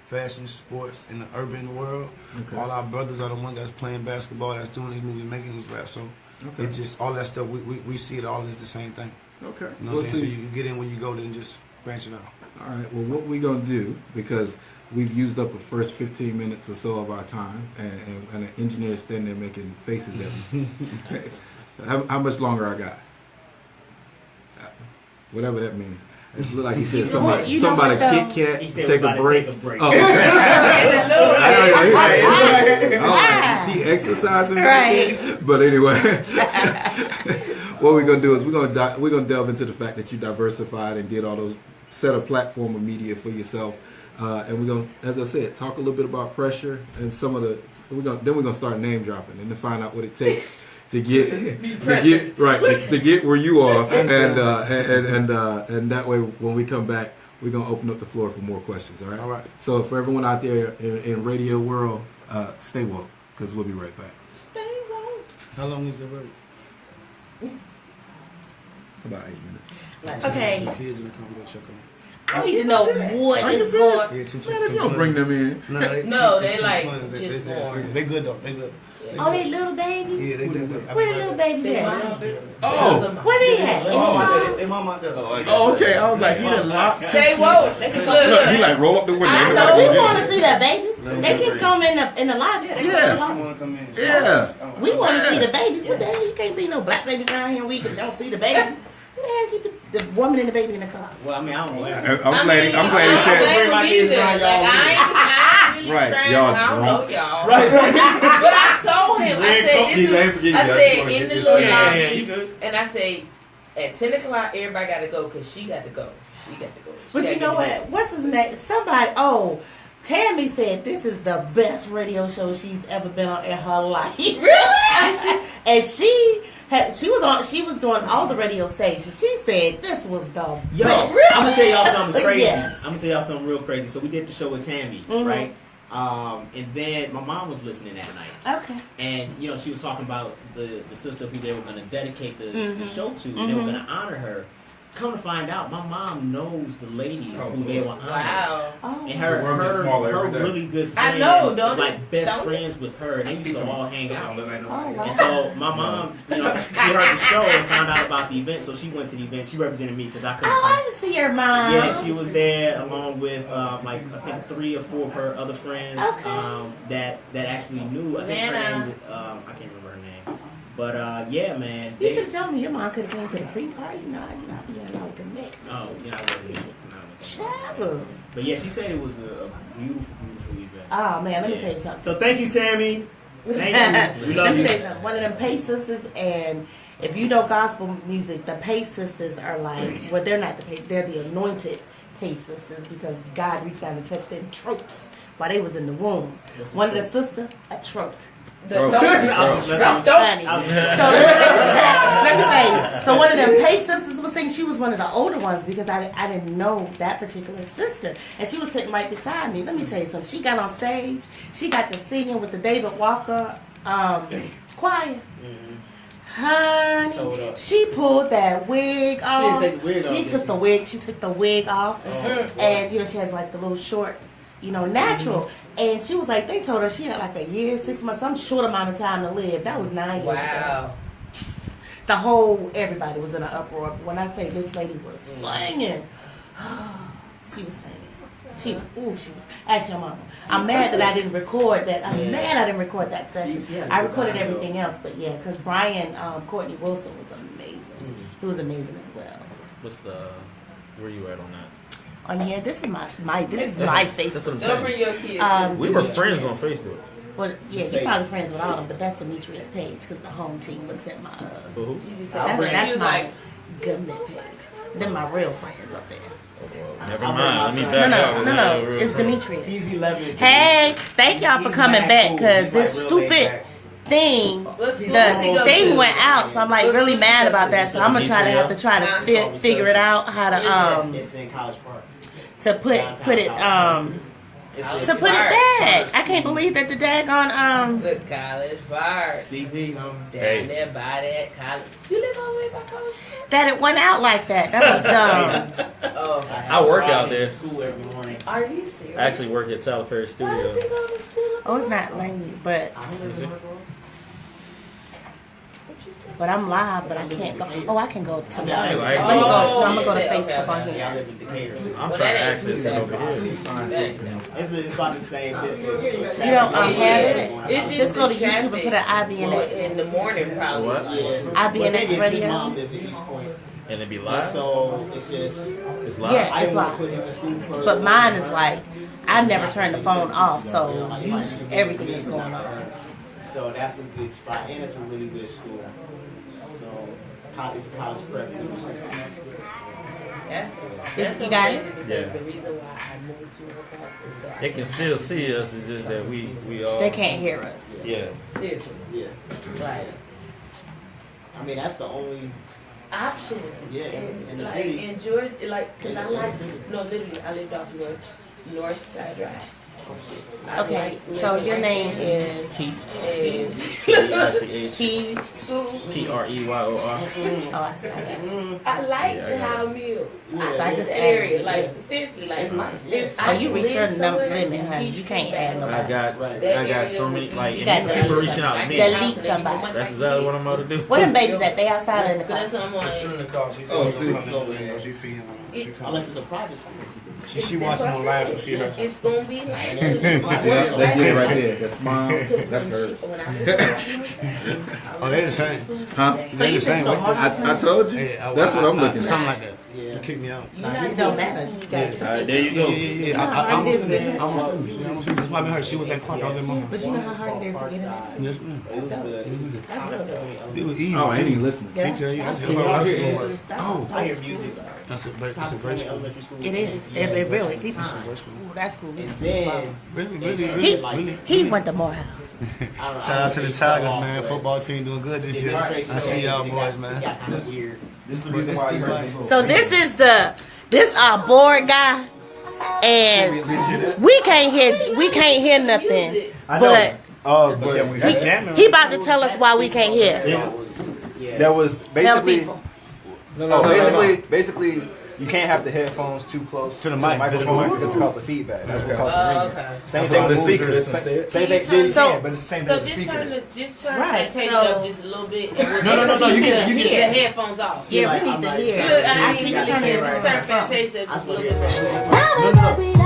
fashion, sports, in the urban world. Okay. All our brothers are the ones that's playing basketball, that's doing these movies, making these raps. So it just, all that stuff, we see it all as the same thing. Okay. You know what I'm saying? So you get in when you go, then just branch it out. All right. Well, what we going to do, because we've used up the first 15 minutes or so of our time, and an engineer standing there making faces at me. how much longer I got? Whatever that means. It looked like he said somebody Kit Kat take a break. Oh, okay. Is he exercising? Right. But anyway, what we're gonna do is we're gonna delve into the fact that you diversified and did all those set a platform of media for yourself, and we're gonna, as I said, talk a little bit about Pressure and some of the. We're gonna start name dropping and to find out what it takes to get where you are, and that way when we come back, we're gonna open up the floor for more questions. All right. All right. So for everyone out there in radio world, stay woke, because we'll be right back. Stay woke. How long is the break? About 8 minutes. Okay. Some kids in the car, we go check on. I need to know what is going. Yeah, some Man, if you don't bring them in. No, they like twins. just born. They good though. They good. Oh, they little babies? Yeah, they good. Where the little babies at? Oh. Where they at? They mom out there. Oh, okay. I was like, he done lost. Stay woke. Look, he like roll up the window. So we want to see the babies. They can come in the lobby. Yeah. We want to see the babies. What the hell? You can't be no black baby around here. We don't see the baby. Yeah, keep the woman and the baby in the car. Well, I mean, I don't know. I'm glad he said. Bring my kids around y'all. I ain't really Right, trying. y'all I don't know drunks. y'all. Right. But I told him, I said in the little lobby, and I say at 10 o'clock everybody got to go because she got to go. But you know what? What's his name? Tammy said this is the best radio show she's ever been on in her life. Really? And she was doing all the radio stations. She said this was the Yo, best. I'm gonna tell y'all something crazy. Yes. I'm gonna tell y'all something real crazy. So we did the show with Tammy, right? And then my mom was listening that night. Okay. And you know, she was talking about the sister who they were gonna dedicate the show to, and they were gonna honor her. Come to find out, my mom knows the lady who they were honoring. Wow. Oh. And her really good friend I know, was like best friends with her, and they used to all hang out. Oh, wow. And so my mom, you know, she heard the show and found out about the event, so she went to the event. She represented me because I couldn't. Oh, I didn't see your mom. Yeah, she was there along with like I think 3 or 4 of her other friends that actually knew. I think her name. I can't remember her name. But yeah, man. You should have told me your mom could have came to the pre-party. You know, I'd be allowed to connect. Oh, yeah, I wasn't. Travel. But yeah, she said it was a beautiful, beautiful event. Oh man, let me tell you something. So thank you, Tammy. Thank you. We love Let me you. tell you something. One of them Pace sisters, and if you know gospel music, the Pace sisters are like, well, they're not the Pace, they're the anointed Pace sisters because God reached out and touched them throats while they was in the womb. One of the sisters, a throat. Honey. So let me tell you. So one of them Pace sisters was saying she was one of the older ones because I didn't know that particular sister, and she was sitting right beside me. Let me tell you something. She got on stage. She got to singing with the David Walker choir. Honey, she pulled that wig off. She took the wig off, and you know she has like the little short, you know, natural. And she was like, they told her she had like a year, 6 months, some short amount of time to live. That was 9 years ago. Everybody was in an uproar. When I say this lady was singing, she was singing. She was. Actually, Mama, I'm mad that I didn't record that. I'm mad I didn't record that session. I recorded everything else, but yeah, because Brian Courtney Wilson was amazing. He was amazing as well. Where you at on that? On here, this is my Facebook. Don't bring your kids. We were friends on Facebook. Well, yeah, you're probably friends with all of them, but that's Demetrius' page because the home team looks at my. That's my government page. They're my real friends up there. Never mind. Let me back up. No. It's Demetrius. He's 11. Hey, thank y'all for coming back because this stupid thing, the thing went out, so I'm like really mad about that. So I'm gonna try to figure it out how to It's in College Park. to put it to put it back. I can't believe that the daggone The college bar. CB. Down there by that college. You live all the way by college? that it went out like that. That was dumb. Oh, I work out there. School every morning. are you serious? I actually work at Tyler Perry Why Studio. does he go to school? Oh, it's not lame, but Is it? but I'm live, but I can't go. Oh, I can go to Facebook. Yeah, Let me go. No, I'm gonna go to okay, Facebook on okay. Y'all here. live in Decatur. I'm Well, trying to that ain't access too it over bad. here. It's about the same distance. You don't have it. It's Just go to the YouTube and traffic put an IBNX. in the morning, probably. What? IBNX His radio. mom lives in East Point. And it be live? So it's just, It's live? Yeah, I it's didn't want live. to put him in school first. But mine is like, I never turn the phone off, so everything is going on. So that's a good spot, and it's a really good school. So it's a college prep. That's You got it? Yeah. The reason why I moved to her house is so They can still see us, it's just that we all... They can't hear us. Yeah. seriously, Yeah. like I mean, that's the only. option. Yeah, And, in the like, city. in Georgia, like, cause I In the like, city. no, literally, I lived off North Side Drive. I Okay, like so living your right name there. is And P. school. Preyor. Oh, I see. I got you. I like Yeah, I the got how it. meal. Yeah, So I just This added area, you. like seriously, like It's nice, yeah. if Oh, I you could reach your live number somewhere, limit, honey. You can't add no I more. got so many, like, You and got these people delete reaching out to me. Delete somebody. That's exactly what I'm about to do. Where them babies at? They outside or in the So car? that's what I'm She's in like. the car. She said Oh, she's see. coming. She feeding her. She Unless coming. it's a private school. She watching on live, so she heard. It's gonna be like Yeah, that's it right there. That smile. That's her. When I lived Oh, they the same. Huh? They the same. I told you. Yeah, That's what I'm looking at. Something like that. Yeah. You kicked me out. you're not It don't matter. you guys. All right, there you go. Yeah. I almost finished. I almost finished. That's why I met her. She was at Clark. I was at mom. But you know how hard it is to get in that. Yes, ma'am. It was good. That's real good. It was easy. Oh, I ain't even listening. She tell you. That's Can y'all hear how it? Oh, I hear music. that's a great Top school. elementary school. It is. It really. People. That's a great school. Ooh, that's cool. Then He went to Morehouse. Shout out to the Tigers, man. Football team doing good this year. I see y'all boys, man. Got kind of weird. This is the reason why you heard me. So this our board guy, and we can't hear nothing. But he about to tell us why we can't hear. That was Tell basically. people. Basically, you can't have the headphones too close To the mic, microphone because it causes feedback. That's what causes Oh, ringing. okay. Same thing with the speaker. Same thing, yeah, you So- can, but it's the same So thing with just turn speakers. Right, take it so- up just a little bit. And we'll No, just you keep can the hear. headphones off. Yeah, Like, we need I'm to like- hear. Look, I I think need I to turn it turn Fantasia just a little bit.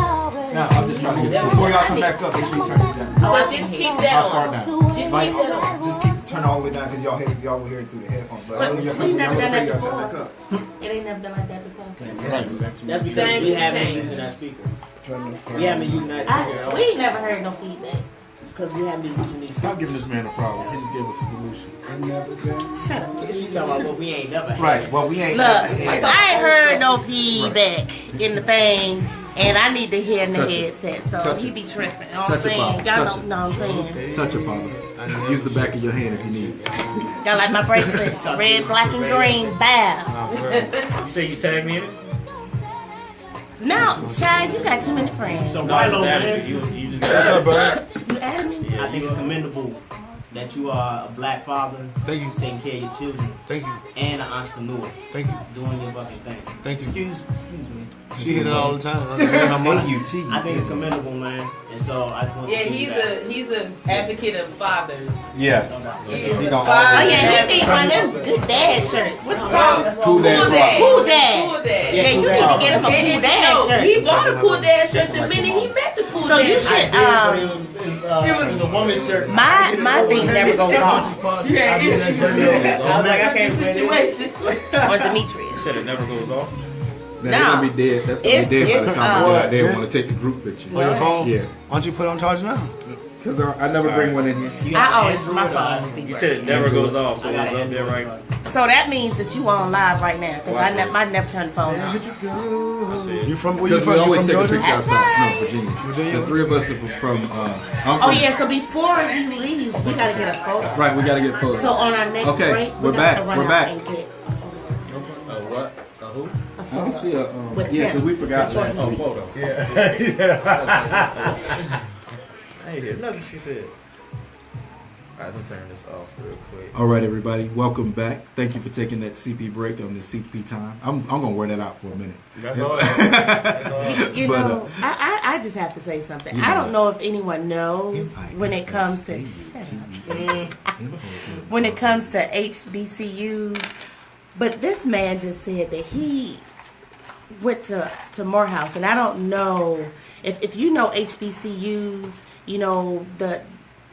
No, I'm just trying to get before y'all come back up. Make sure you turn this down. So just keep that How far on. down? Just Like, keep that on. just keep turn all the way down because y'all will hear it through the headphones. But when y'all we never done that y'all before. turn back up. It ain't never been like that before. That's because Things we have haven't been changed. using that speaker. We haven't been using that speaker. We ain't never heard no feedback. It's because we haven't been using these Stop speakers. giving this man a problem. He just gave us a solution. Shut up. She talking about what we ain't never had. Right. Well, we ain't. Look, I ain't heard no feedback in the thing, and I need to hear in the Touch it. headset, so Touch he it. be tripping. You know what I'm Touch it, saying? Bob. Y'all Touch know, it. know what I'm saying? Touch it, Father. Use the back of your hand if you need. Y'all like my bracelets, red, black, and green. Bow. You say you tagged me in it? No, child, you got too many friends. So No, I just Rilow, added man, you. You just got You added me? Yeah, I think it's commendable that you are a black father, Thank you. taking care of your children, Thank you. and an entrepreneur, Thank you. doing your fucking thing. Thank you. Excuse me. She hit it all the time. I understand how much. I think it's commendable, man. And so I just want Yeah, to give you that. he's an advocate of fathers. Yes. He is He a gonna Oh father. yeah, he need one of them good dad shirts. What's it called? Cool dad. Cool dad. Cool dad. Cool dad. Yeah, you need to get him a And cool dad no, shirt. he bought a cool dad shirt the minute he met the cool So dad. you should It was a woman's shirt. my thing never goes off Yeah, it's I was like, I can't say that. situation. on Demetrius. said it never goes off. Now, they're gonna be dead. That's gonna be dead by the time I get out there and This- want to take a group picture. On your phone? Yeah. Why don't you put it on charge now? Because I never bring one in here. I always my phone. You said it never goes off, so it's up there right. So that means that you on live right now because I never turn the phone on. I said You from where you Because from? we You always from take a Georgia? picture That's outside. right. No, Virginia. Virginia? The three of us are from. I'm Oh from yeah, so before he leaves, we gotta get a photo. right, we gotta get photos. So on our next Okay, break, we're we back, gotta run we're out back. and get. what? Who? A Let me see With yeah, him. because we forgot last Oh, week. photo. I ain't hear nothing she said. All right, let me turn this off real quick. All right, everybody, welcome back. Thank you for taking that CP break on the CP time. I'm gonna wear that out for a minute. That's all. That's all. You But, know, I just have to say something. You I know don't know if anyone knows Invite when us it comes to when it comes to HBCUs, but this man just said that he went to Morehouse, and I don't know if you know HBCUs. You know,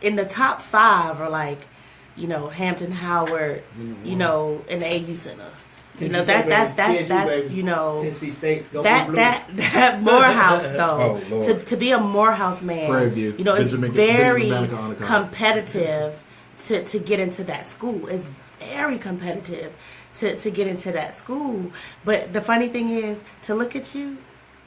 in the top 5 are like, you know, Hampton, Howard, you know, and the AU Center. You know, that's you know, Tennessee State. Go that Morehouse though, Oh, Lord. to be a Morehouse man, Prairie View. you know, it's Benjamin very Banneker Honor College. competitive to get into that school. It's very competitive to get into that school. But the funny thing is, to look at you,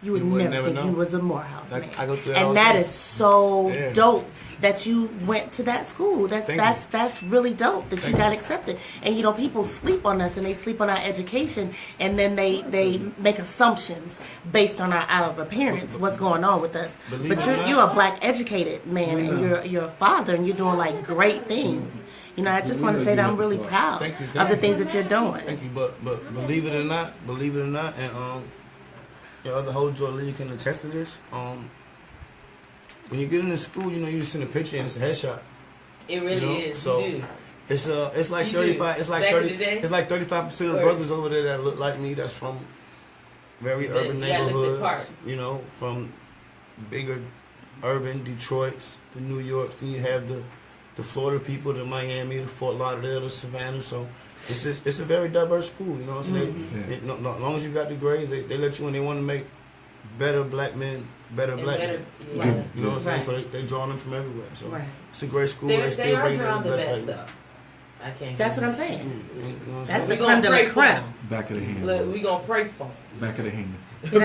you would never think know. you was a Morehouse man. I go through that all And that the is so Yeah. dope that you went to that school. Thank That's really dope that you got accepted. And you know, people sleep on us and they sleep on our education, and then they make assumptions based on our outer appearance, what's going on with us. Believe But it or not. you're a black educated man, and you're a father, and you're doing like great things. You know, I just want to say that I'm really proud Thank you, of thank the you. things that you're doing. Thank you, but believe it or not, and the other whole Georgia League can attest to this. When you get into school, you know, you just send a picture and it's a headshot. It really You know, is. so- You do. It's like You do. 35. It's like Back in 30. the day? It's like 35% of Or- brothers over there that look like me. That's from very urban Yeah, look the neighborhoods. part. You know, from bigger urban Detroits, the New Yorks. Then you have the Florida people, the Miami, the Fort Lauderdale, the Savannah. So it's a very diverse school. You know, so Mm-hmm. as long as you got the grades, they let you in. They want to make better black men, better And black better- men. right. You know what I'm saying? Right. So they draw them from everywhere. So Right. it's a great school. They still are bring drawing the best white stuff. I can't. That's what I'm men. saying. You know what I'm That's saying? the We gonna creme de la pray for creme. them. Back of the hand. Look, we gonna pray for them. Back of the hand.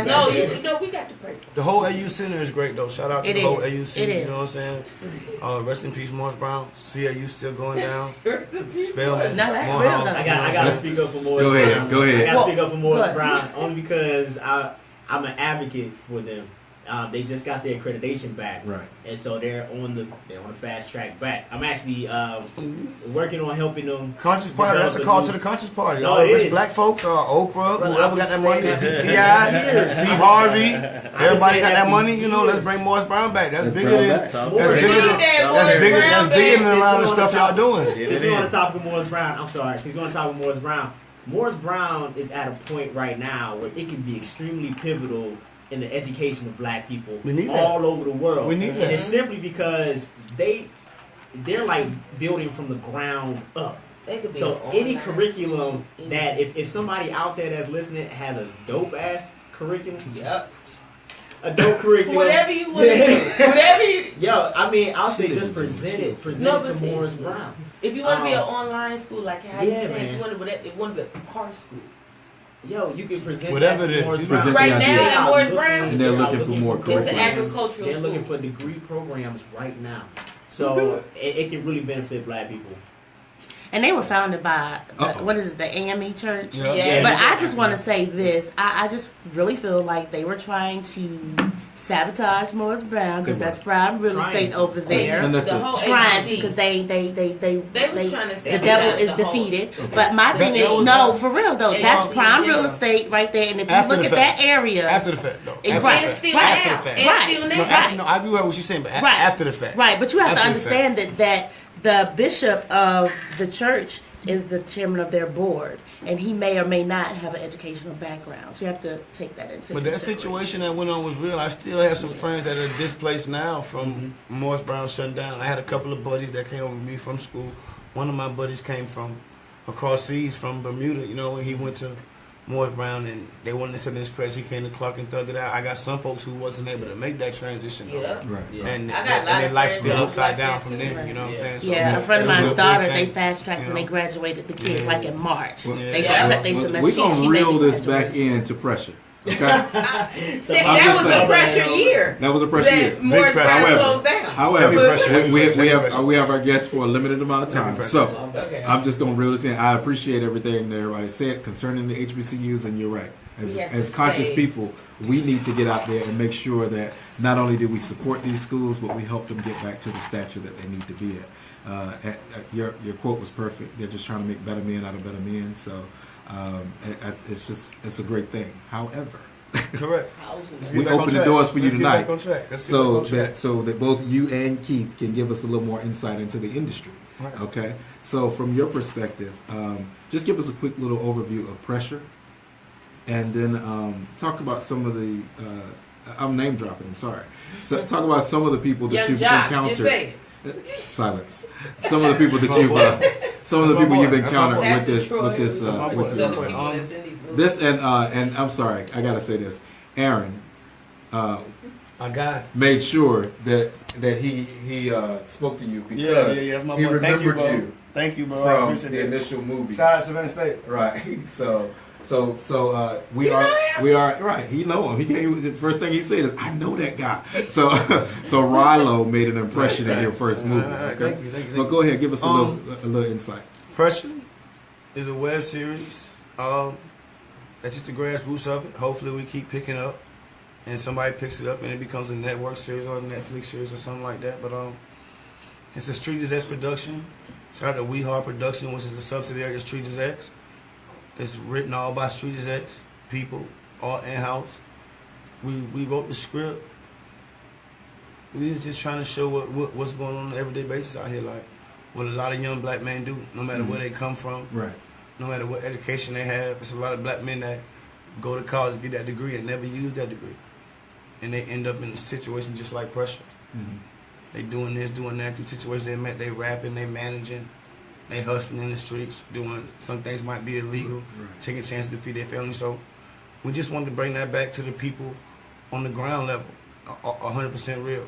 No, you know we got to pray for them. The whole AU Center is great though. Shout out to It the whole is. AU It Center. You is. know what I'm saying? Rest in peace, Morris Brown. CAU still going down. Spellman. No, that's Morehouse, real, though. I gotta speak up for Morris Go ahead, Brown. go ahead. I gotta Well, speak up for Morris good. Brown only because I'm an advocate for them. They just got their accreditation back, Right. and so they're on the fast track back. I'm actually working on helping them. Conscious Party. That's a develop call new- to the Conscious Party. No, All it rich is. black folks, Oprah, Brother, whoever I've got that been money, saying that T.I., for Steve Harvey, everybody saying got that that for money. You know, let's bring Morris Brown back. That's Let's bigger bring him than back. Talk that's about bigger it. than that's bigger than a lot of the stuff y'all doing. Get Since it we in. want to talk with Morris Brown, I'm sorry. Since we want to talk with Morris Brown is at a point right now where it can be extremely pivotal in the education of black people We need that. all over the world. We need And that. it's simply because they're like building from the ground up. They could be So an any online curriculum school. that if somebody out there that's listening has a dope ass curriculum, Yep. a dope curriculum. Whatever you want to do. Whatever you. Yo, I mean, I'll say just present it No, to but Morris seriously. Brown. If you want to be an online school, like how Yeah, you said, man. you want to be it want to be a car school. Yo, you can present Whatever that it to is, Morris just Brown. present the Right idea. now They at are Morris looking- Brown, And they're they are looking for more it's an curriculum. agricultural They're school. looking for degree programs right now. So it can really benefit black people. And they were founded by, Uh-oh. what is it, the AME Church? Yeah. Yeah. But I just want to say this. I just really feel like they were trying to sabotage Morris Brown because Good that's prime real Trying estate to. over there. And that's The it. whole Trying to agency. because they They were trying to the sabotage devil is the whole- defeated. But my thing That is, was- no, for real though, Yeah, that's yeah, prime yeah. real estate right there. And if you After look the at fact. that area, After the fact, though. It- After right. the And fact. still After now. the fact. And Right. still No, now. Right. no, I agree with what she's saying, but Right. after the fact. right? But you have to After the fact. understand that the bishop of the church is the chairman of their board, and he may or may not have an educational background. So you have to take that into But that consideration. situation that went on was real. I still have some friends that are displaced now from Morris Brown shutting down. I had a couple of buddies that came over with me from school. One of my buddies came from across seas from Bermuda. You know, he went to Morris Brown and they wanted to send his credits. He came to Clark and thugged it out. I got some folks who wasn't able to make that transition. Though. Yeah. Right. Yeah. And I got a and lot their of life's friends still that upside like down that from too, there. right. You know what I'm saying? So Yeah, a friend of it was mine's big daughter, thing, they fast tracked you when they know? graduated the kids, Yeah. like in March. Well, They Yeah. got they some We're machine. going to She reel made this back graduation. into pressure. Okay? That I'm was just a saying. pressure year. That was a pressure year. That Morris pressure. Brown However- closed down. However, Heavy pressure, heavy we pressure. have our guests for a limited amount of Heavy time. pressure. So Okay. I'm just going to reel this in. I appreciate everything that everybody said concerning the HBCUs, and you're right. as conscious people, we need to get out there and make sure that not only do we support these schools, but we help them get back to the stature that they need to be at. Your quote was perfect. They're just trying to make better men out of better men. So it's a great thing. However, correct. We open the doors for you tonight, so that both you and Keith can give us a little more insight into the industry. Right. Okay, so from your perspective, just give us a quick little overview of Preyor, and then talk about some of the. I'm name dropping. I'm sorry. So talk about some of the people that you've encountered. Just say it. Silence. Some of the people that you've encountered with this and I'm sorry, I gotta say this. Aaron, my guy, made sure that he spoke to you because that's my he boy. remembered you. Thank you, bro. From the initial movie. Shout out to Savannah State. Right. So we are right. He know him. He came. The first thing he said is, "I know that guy." So Rilow made an impression in your first movie. Okay? Thank you. But go ahead, give us a little insight. Preyor is a web series. That's just the grassroots of it. Hopefully, we keep picking up, and somebody picks it up, and it becomes a network series or a Netflix series or something like that. But it's a Street is X production. Shout out to We Hard Production, which is a subsidiary of Street is X. It's written all by Street is X people, all in-house. We wrote the script. We were just trying to show what's going on an everyday basis out here, like what a lot of young black men do, no matter where they come from, right? No matter what education they have. It's a lot of black men that go to college, get that degree, and never use that degree, and they end up in a situation just like Preyor. Mm-hmm. They doing this, doing that, through situations they met. They rapping, they managing. They hustling in the streets, doing some things might be illegal, right. Taking chances to feed their family. So we just wanted to bring that back to the people on the ground level, 100% real.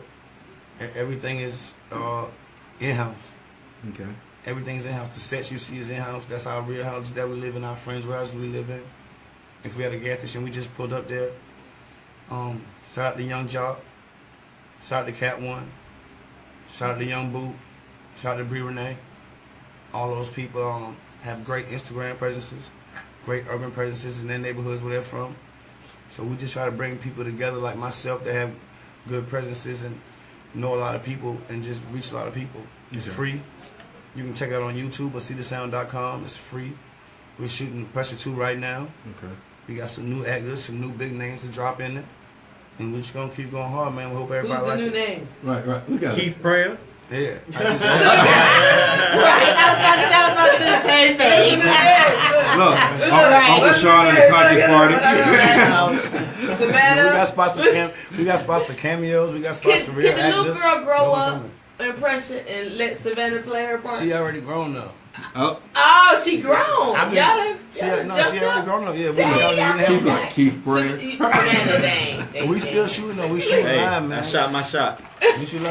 Everything is in-house. Okay. Everything's in-house. The sets you see is in-house. That's our real houses that we live in, our friends' houses we live in. If we had a gas station, we just pulled up there. Shout out to Young Jock. Shout out to Cat One. Shout out to Young Boo. Shout out to Bree Renee. All those people have great Instagram presences, great urban presences in their neighborhoods where they're from. So we just try to bring people together like myself that have good presences and know a lot of people and just reach a lot of people. It's free. You can check it out on YouTube or seethesound.com. It's free. We're shooting Preyor 2 right now. Okay. We got some new actors, some new big names to drop in it. And we're just going to keep going hard, man. We hope everybody Who's the like new it. names? Right. We got Keith Preyor. Yeah. Right, I was about to do the same thing. Look, Uncle Sean and the Conscious Party. Savannah. We got spots for cameos. We got spots for real Can the actors. little girl grow up in Preyor and let Savannah play her part? She already grown up. Oh, she grown. She already grown up. Yeah, Keith Preyor. Savannah, dang. We still shooting though. We shooting live, man. I shot my shot. We shoot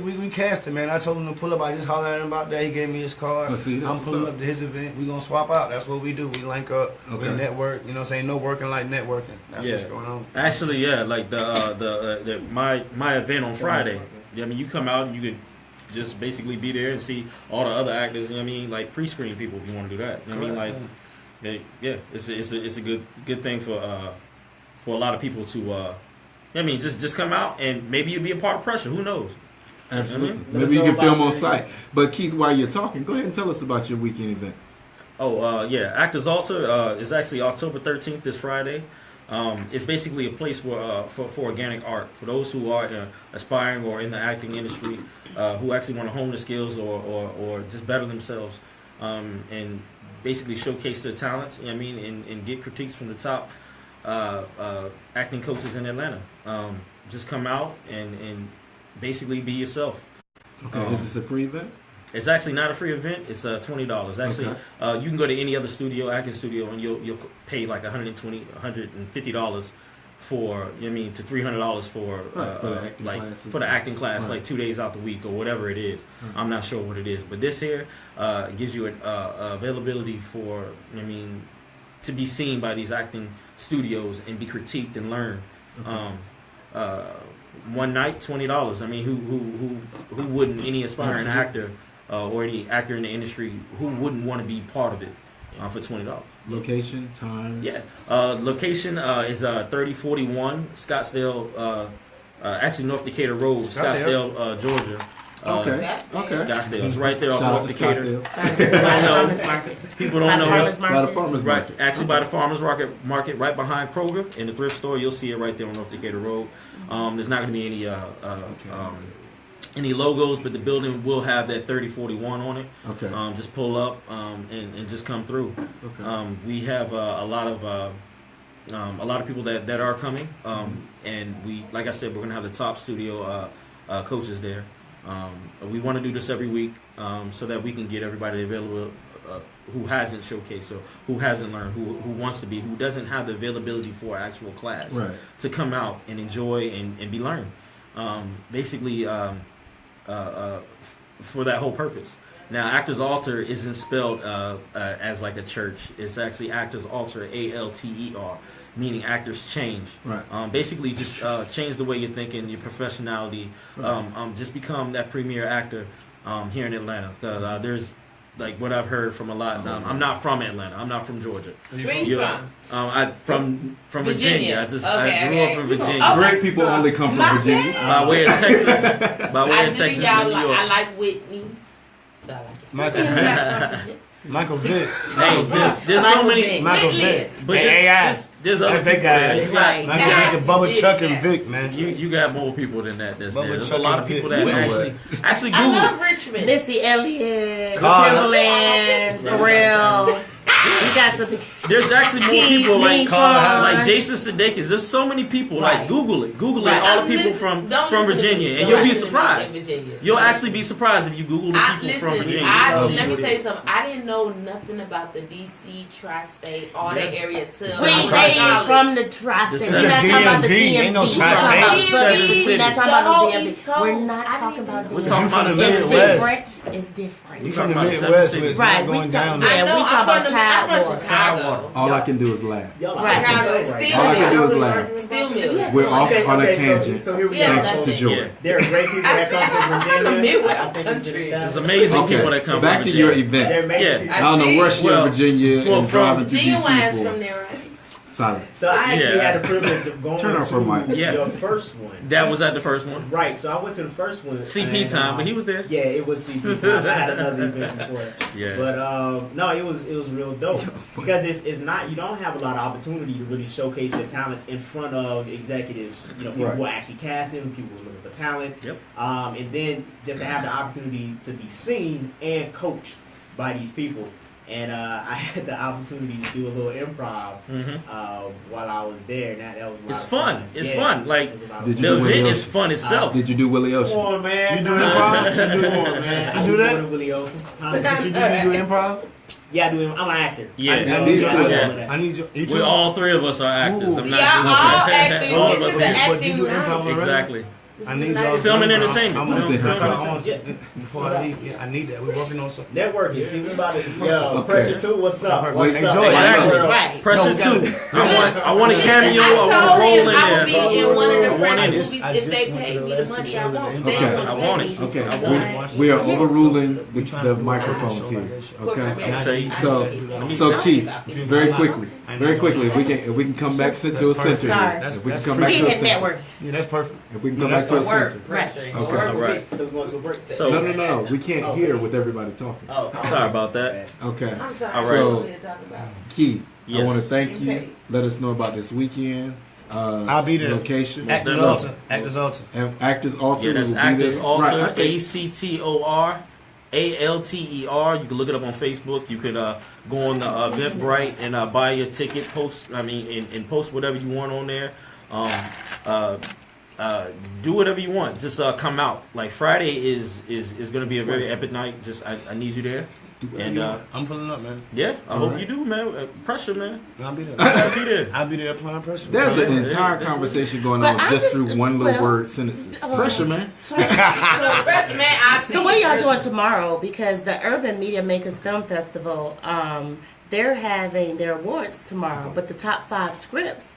We cast it, man. I told him to pull up. I just hollered at him about that. He gave me his card. I'm pulling up to his event. We gonna swap out. That's what we do. We link up. We network. You know what I'm saying? No working like networking. That's what's going on. Actually, yeah, like my event on Friday. I mean, you come out and you could just basically be there and see all the other actors. You know what I mean? Like pre-screen people if you want to do that. You know what I mean? Like, it's a good thing for a lot of people to. I mean, just come out and maybe you'll be a part of Preyor. Who knows? Absolutely. Maybe you can film on site. But Keith, while you're talking, go ahead and tell us about your weekend event. Actors Altar is actually October 13th, this Friday. It's basically a place where for organic art, for those who are aspiring or in the acting industry, who actually want to hone their skills or just better themselves, and basically showcase their talents. You know what I mean, and get critiques from the top acting coaches in Atlanta. Just come out and basically be yourself. Okay. Is this a free event? It's actually not a free event. It's $20. Actually, you can go to any other acting studio, and you'll pay like $120, $150 for, you know what I mean, to $300 for the acting class, like 2 days out the week or whatever it is. I'm not sure what it is, but this here gives you availability for, you know what I mean, to be seen by these acting studios and be critiqued and learn. One night, $20. I mean, who wouldn't? Any aspiring actor or any actor in the industry, who wouldn't want to be part of it? for $20. Location, time. Yeah. Location is 3041 Scottsdale, actually North Decatur Road, Scottsdale, Georgia. Okay. Scottsdale. It's right there off Shout out North to Decatur. Scottsdale. People don't know us. By the farmers Right, market. actually by the farmers market, right behind Kroger in the thrift store. You'll see it right there on North Decatur Road. There's not going to be any logos, but the building will have that 3041 on it. Okay. Just pull up and just come through. Okay. We have a lot of people that are coming, and we, like I said, we're going to have the top studio coaches there. We want to do this every week so that we can get everybody available who hasn't showcased or who hasn't learned, who wants to be, who doesn't have the availability for actual class, Right. to come out and enjoy and be learned. Basically, for that whole purpose. Now, Actors Altar isn't spelled as like a church. It's actually Actors Altar, ALTER, meaning actors change. Right. Basically, just change the way you're thinking, your professionality. Just become that premier actor here in Atlanta. There's like what I've heard from a lot. I'm not from Atlanta. I'm not from Georgia. Where you from? I'm from Virginia. I grew up in Virginia. Oh, Great people only come from Virginia. By way of Texas. By way of Texas and New York. I like Whitney. So I like it. Michael Vick. Hey, there's so many. Michael Vick. But AI. there's other people. guys. Right. Like Bubba Chuck and Vic, man. You got more people than that. There's a Chuck lot and of people Vic. that actually I Google. love Richmond. Missy Elliott, God. Timberland, Pharrell. We got some. There's actually more Keith, people like Sean. like Jason Sudeikis. There's so many people. Like Right. Google it. Google Right. it. All the people from Virginia, and you'll be surprised. You'll actually be surprised if you Google the people from Virginia. Let me tell you something. I didn't know nothing about the DC tri-state, all that area till We ain't from the tri-state. The We're not talking about the DMV. Ain't no DMV. tri-state. We're not talking The about whole the East DMV. Coast. We're not I talking didn't about even We're the talking DMV. about the It's Midwest. different. It's different. You from the Talking about Midwest, 7 where it's Right, not going we down talk- there. yeah, we talk about I'm from Tidewater. Chicago. All I can do is laugh. Y'all Right. Chicago is right. still All I can do is Mill. laugh. Still Mill. We're off on a Okay, tangent. so here we Yeah, go. Thanks to Joy. Yeah. There are great people that come from I'm from the Virginia. Midwest I think it's been country. There's established. amazing people that Okay, come back from to your Virginia. event. There may be Yeah. people- I don't know where she Well, in Virginia well, and from driving to Virginia DC wines for. from there, right? Silence. So I actually Yeah. had the privilege of going Turn off her mic. to Yeah. your first one. That was at the first one. Right, so I went to the first one. CP and, time, but he was there. Yeah, it was CP time. I had another event before. Yeah. But no, it was real dope because it's not, you don't have a lot of opportunity to really showcase your talents in front of executives. You know, people Right. who are actually casting, people who are looking for talent. Yep. And then just to have the opportunity to be seen and coached by these people. And I had the opportunity to do a little improv while I was there. And that was a lot It's of fun. It's Yeah, fun. Like it was a lot of Did fun. you the do Willie event is Ocean? fun itself. Did you do Willie Come Ocean? on, man. You do improv? Come on, man. You do that? I do Willie Ocean. Huh? Did you do improv? Yeah, I do. I'm an actor. Yes. I need you. Yeah. I need you. You We all three of us are actors. Ooh. I'm not Y'all just all acting. all of This us is are- an But you acting do improv night. already? Exactly. I need y'all. Film and entertainment. I want Film and to. I want to. Before I leave, yeah, I need that. We're working on something. Networking. See, we about to. Yo, Okay. Pressure 2, what's up? Perfect. What's Enjoy up? it. Exactly. Right. Pressure No, we gotta- 2. I want a cameo. I I want a told role him in I would be there. in one of the I want Pressure it. movies I if just they went to paid the me the last money two I shows want. that They Okay. almost I want paid it. me. Okay, I want it. we are overruling the microphones here. Okay. Say- So Keith, very quickly, if we can come back to a center here. Sorry. If we can That's come back We to a hit center. network. Yeah, that's perfect. If we can come Yeah, back to a that's center. Work. Pressure. Okay. All right. So we're going to a break. So No. We can't hear with everybody talking. Oh, sorry about that. Okay. I'm sorry. All right. I wanted to talk about. Keith, I Yes. want to thank you. Okay. Let us know about this weekend. I'll be there. Location. Actors Altar. Actors Altar. And Actors Altar. Yeah, that's will be Actors there. Altar. Right, okay. ACTORALTER. You can look it up on Facebook. You could go on the Eventbrite and buy your ticket. Post. And post whatever you want on there. Do whatever you want. Just come out. Like Friday is going to be a very epic night. Just I need you there. And I'm pulling up, man. yeah, I hope right. you do, man. Pressure, man. I'll be there. I'll be there. I'll be there applying pressure. There's an Yeah, entire that's conversation going But on I just just- through one little well, word sentences. Pressure, man. Sorry. Pressure, man. I see So what are y'all pressure. doing tomorrow? Because the Urban Media Makers Film Festival, they're having their awards tomorrow. But the top 5 scripts,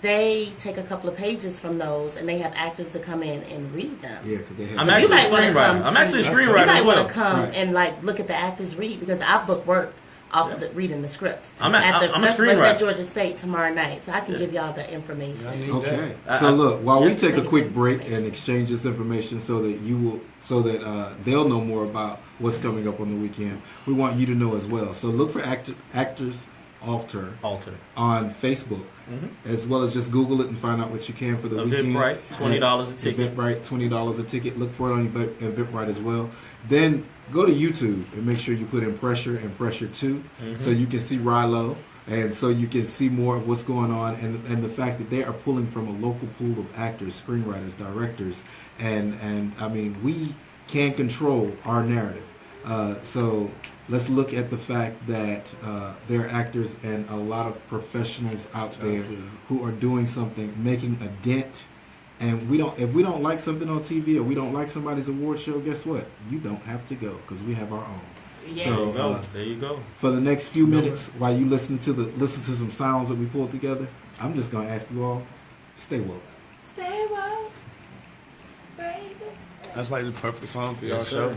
they take a couple of pages from those, and they have actors to come in and read them. Yeah, because they have. I'm So you actually a might wanna screenwriter. come I'm to- actually a You screenwriter might as want well. to come Right. and like look at the actors read because I've booked work off of reading the scripts. I'm the a festival at screenwriter. Georgia State tomorrow night, so I can give y'all the information. Okay. that. So look, while we Yeah. take a quick break and exchange this information, so that they'll know more about what's coming up on the weekend, we want you to know as well. So look for Actors Alter on Facebook, as well as just Google it and find out what you can for the weekend. Eventbrite, $20 a ticket. Eventbrite, $20 a ticket. Look for it on Eventbrite as well. Then go to YouTube and make sure you put in Pressure and Pressure 2, so you can see Rilow, and so you can see more of what's going on, and the fact that they are pulling from a local pool of actors, screenwriters, directors, and I mean, we can control our narrative. So let's look at the fact that there are actors and a lot of professionals out there who are doing something, making a dent. And if we don't like something on TV or we don't like somebody's award show, guess what? You don't have to go, because we have our own. Yes. So There you go. for the next few minutes, while you listen to some sounds that we pulled together, I'm just gonna ask you all, stay woke. Stay woke, baby. That's like the perfect song for y'all Yes, show. sir.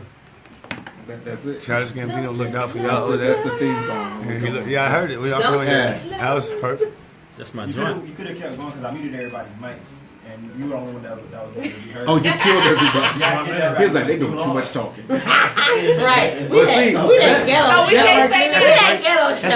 That's it. Childish Gambino looked out for y'all. That's the theme song. Yeah, I heard it. We all put it. That was perfect. That's my You joint. could have kept going because I muted everybody's mics, and you were the only one that was able to be heard. Oh, you killed everybody. Yeah, He was like, they doing too much talking. Right. Well, see, We that ghetto Oh, we show. can't say We that. that ghetto show.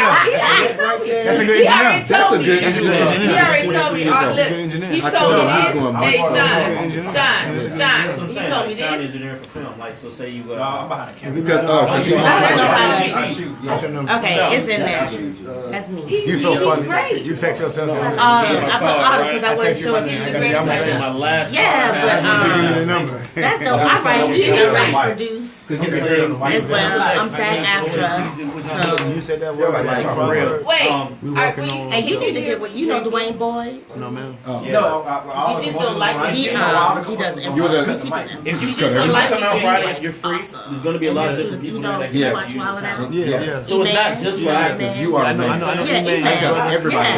That's a good He already engineer. told me. That's a good He already told me. That's a Look, good engineer. he I told told him me he's this. going Hey, Mark. That's a good Sean, engineer. Sean, That's what I'm Sean. saying. He told me Sound this. engineer for film. Like, so say you No, I'm behind the camera. Because, I shoot. What's your number? Okay, it's in I there. shoot. That's me. You so He's funny. great. You text yourself. I put Autumn because I wasn't sure if I you got was you. I'm That's saying. my last. Yeah, but Give me the number. that's dope. I write, you write, produce Okay. as well. I'm SAG-AFTRA. You said that word like For for real. real. Wait, We are working we? on- And you need to get what you know, Dwayne Boyd. No, man. Oh. Yeah. No, You just don't like it. He he does You improv. the- He teaches improv. If you just come don't like out it, Friday, if you're free, Awesome. there's going to be a lot of And different you people know, there that you can watch use Wild the Out. talent. Yeah. So it's not just for actors. Because you are I know. amazing. Yeah, Email. Everybody.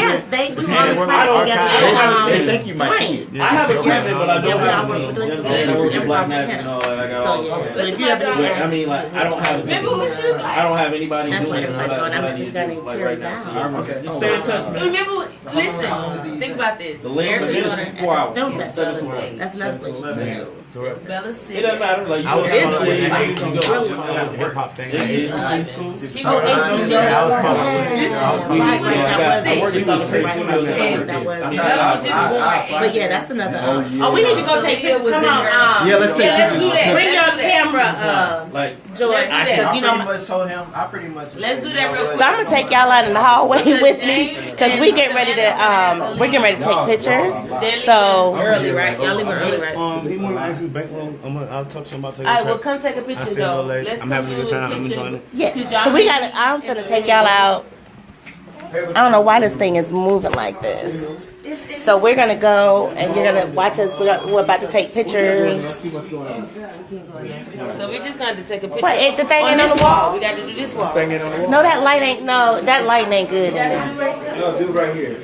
Yes, they do all the work class with together. archives. They think you might Dwayne. be. I have a equipment, but I don't Yeah, have we a all team. work You with understand? I work with improv Black with Magic him. and all that. I got So all yeah, that. so if you ever But I mean, like, I don't have a team. Remember what you like? I don't have anybody That's doing what it. everybody's going. I'm I just need gonna to do, like, tear right it now. down. So just stay in touch, man. Remember, listen, think about this. The length of it is 4 hours. Don't mess 7 up. to 11. That's another place you can go. Bella It City. doesn't matter. Like, you I was go on to the you can go. hip hop thing. It's cool. She Oh, goes ACG. I was probably- I work in South Africa. That was. Bella was just born. But yeah, that's another. Oh, we need to go take pictures. Come on. Yeah, let's take Yeah, let's do pictures. that. Bring your Let's do that. camera, Like, Joy, Let's do that. because I you know. pretty much told him. I pretty much. Let's do that real quick. So I'm gonna take y'all out in the hallway with me because we getting ready to we're getting ready to take pictures. So Early, right? Y'all leaving early, right? He want to ask his bankroll. I'll talk to him about taking All a right, well, trip. come take a I picture feel though. no late. Let's I'm come having a do good time. I'm picture. enjoying it. yeah, so we got. I'm gonna take y'all out. I don't know why this thing is moving like this. So we're gonna go and you're gonna watch us. We're about to take pictures. So we just got to take a picture. What? The thing on ain't on this the wall. wall. We got to do this wall. No, that light ain't. No, that light ain't good in there. No, do right here.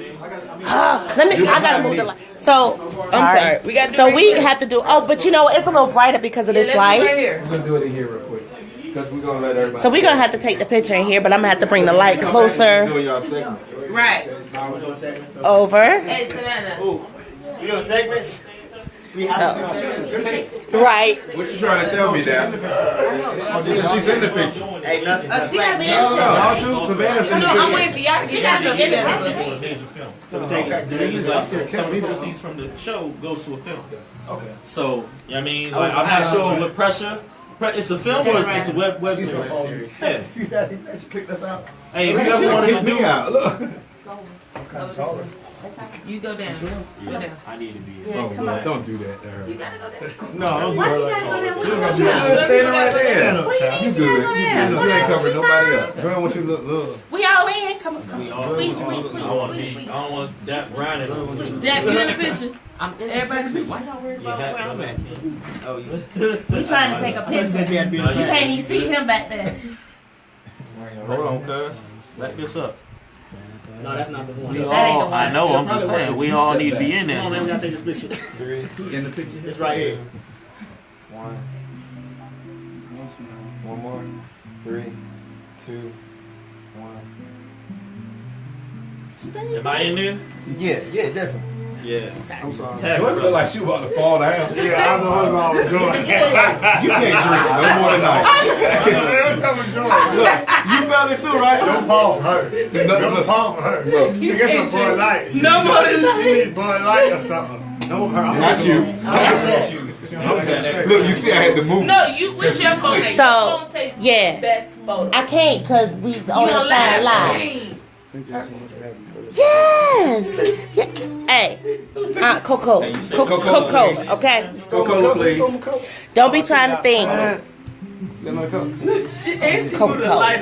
Let me. I gotta move the light. So I'm sorry. We got to do So right we here. have to do. Oh, but you know what? It's a little brighter because of Yeah, this let's do light. right here. We're going to do it in here real quick. Because we're going to let everybody. So we're gonna have to take the picture in here, but I'm gonna have to bring the light closer Doing y'all segments. Right. over. Hey, Savannah. You doing segments? Right. What you trying to tell me, Dad? She's in the picture. Hey, nothing. She got me in No, the all true. Savannah's in the No, I'm picture. waiting for y'all to get y'all stuff together with me. major film. Some of the proceeds from the show goes to a film. Okay. So, I mean, like, I'm not sure with Pressure. It's a film or it's a web series? Yeah. Click this out. Hey, if you ever wanted to Kick me do, out. Look. You go down. Go down. I need to be. Oh, Lord, don't do that to her. You gotta go down. No, don't do Why it she like gotta go that. down? Standing right there. What you mean You she gotta good. go You down? good. You ain't covering nobody up. Girl, want you to look. We all in. Come on. We all- Squeeze, I want to be. I don't want that Brian and Dad, you in the picture? Everybody in the picture. Why y'all worried You about have where to I'm go at? back. Oh, you. We trying to take a picture. You can't even see him back there. Hold on, cuz. Back this up. No, that's not the one. We That ain't the all, one. I know, I'm just saying, we all need to be in Come on, man, we there. gotta take this picture. In the picture. It's right here. One more. 3, 2, 1. Am I in there? Yeah, definitely. Yeah. I'm sorry. Joy feel like she about to fall down. Yeah, I know what's wrong with Joy. You can't drink it no more tonight. Look, you felt it too, right? Don't fall for her. Don't fall for her. Look, You get some Bud Light. No more than that. She need Bud Light or something. No, her. not you. Look, you see I had to move. No, you with your phone. Your So, phone takes yeah. best photo. I can't because we on the don't side laugh. live. Yes. Yeah. Hey, Coco. Hey, you said Coco. Okay. Coca-Cola, please. Don't be trying to think. Coca-Cola.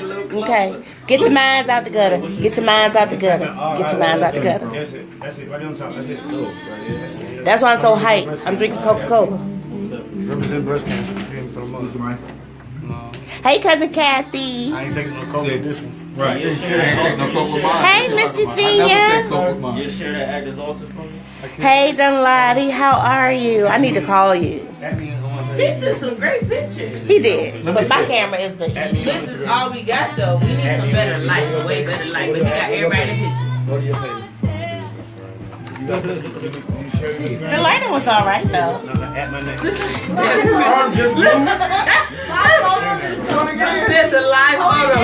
Okay. Get your minds out the gutter. Get your minds out the gutter. Get your minds out the gutter. That's it. That's it. Right there on top. That's it. That's why I'm so hyped. I'm drinking Coca-Cola. Represent breast cancer. For the most. No. Hey, cousin Kathy. I ain't taking no coke with this one. Right. You I ain't take no coke with mine. Hey, Mr. I never Junior. take coke with You mine. share that Actors Altar for me? Hey, Dunladi. How are you? I need to call you. That means on my He took some great pictures. He did. But my camera is the This is all we got though. We need some better light, way better light. But he got everybody in the pictures. Go to your face. The lighting was all right though. At my neck. Arm just moved. There's a live photo.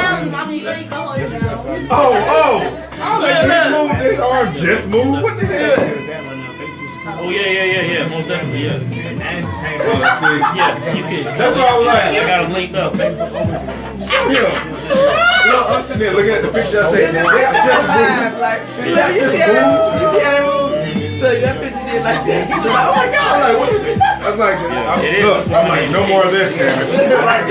Oh. I was like, he moved. His arm just moved. What the hell? Oh yeah. Most definitely, yeah. See, Yeah, you can. That's what I was like. I got them linked up. look, I'm sitting there looking at the picture. I said, that just moved. You see how that move? So that picture did like that. He's like, oh my God. I'm like, what is it? I'm like, I'm like, no more of this, man. He's like,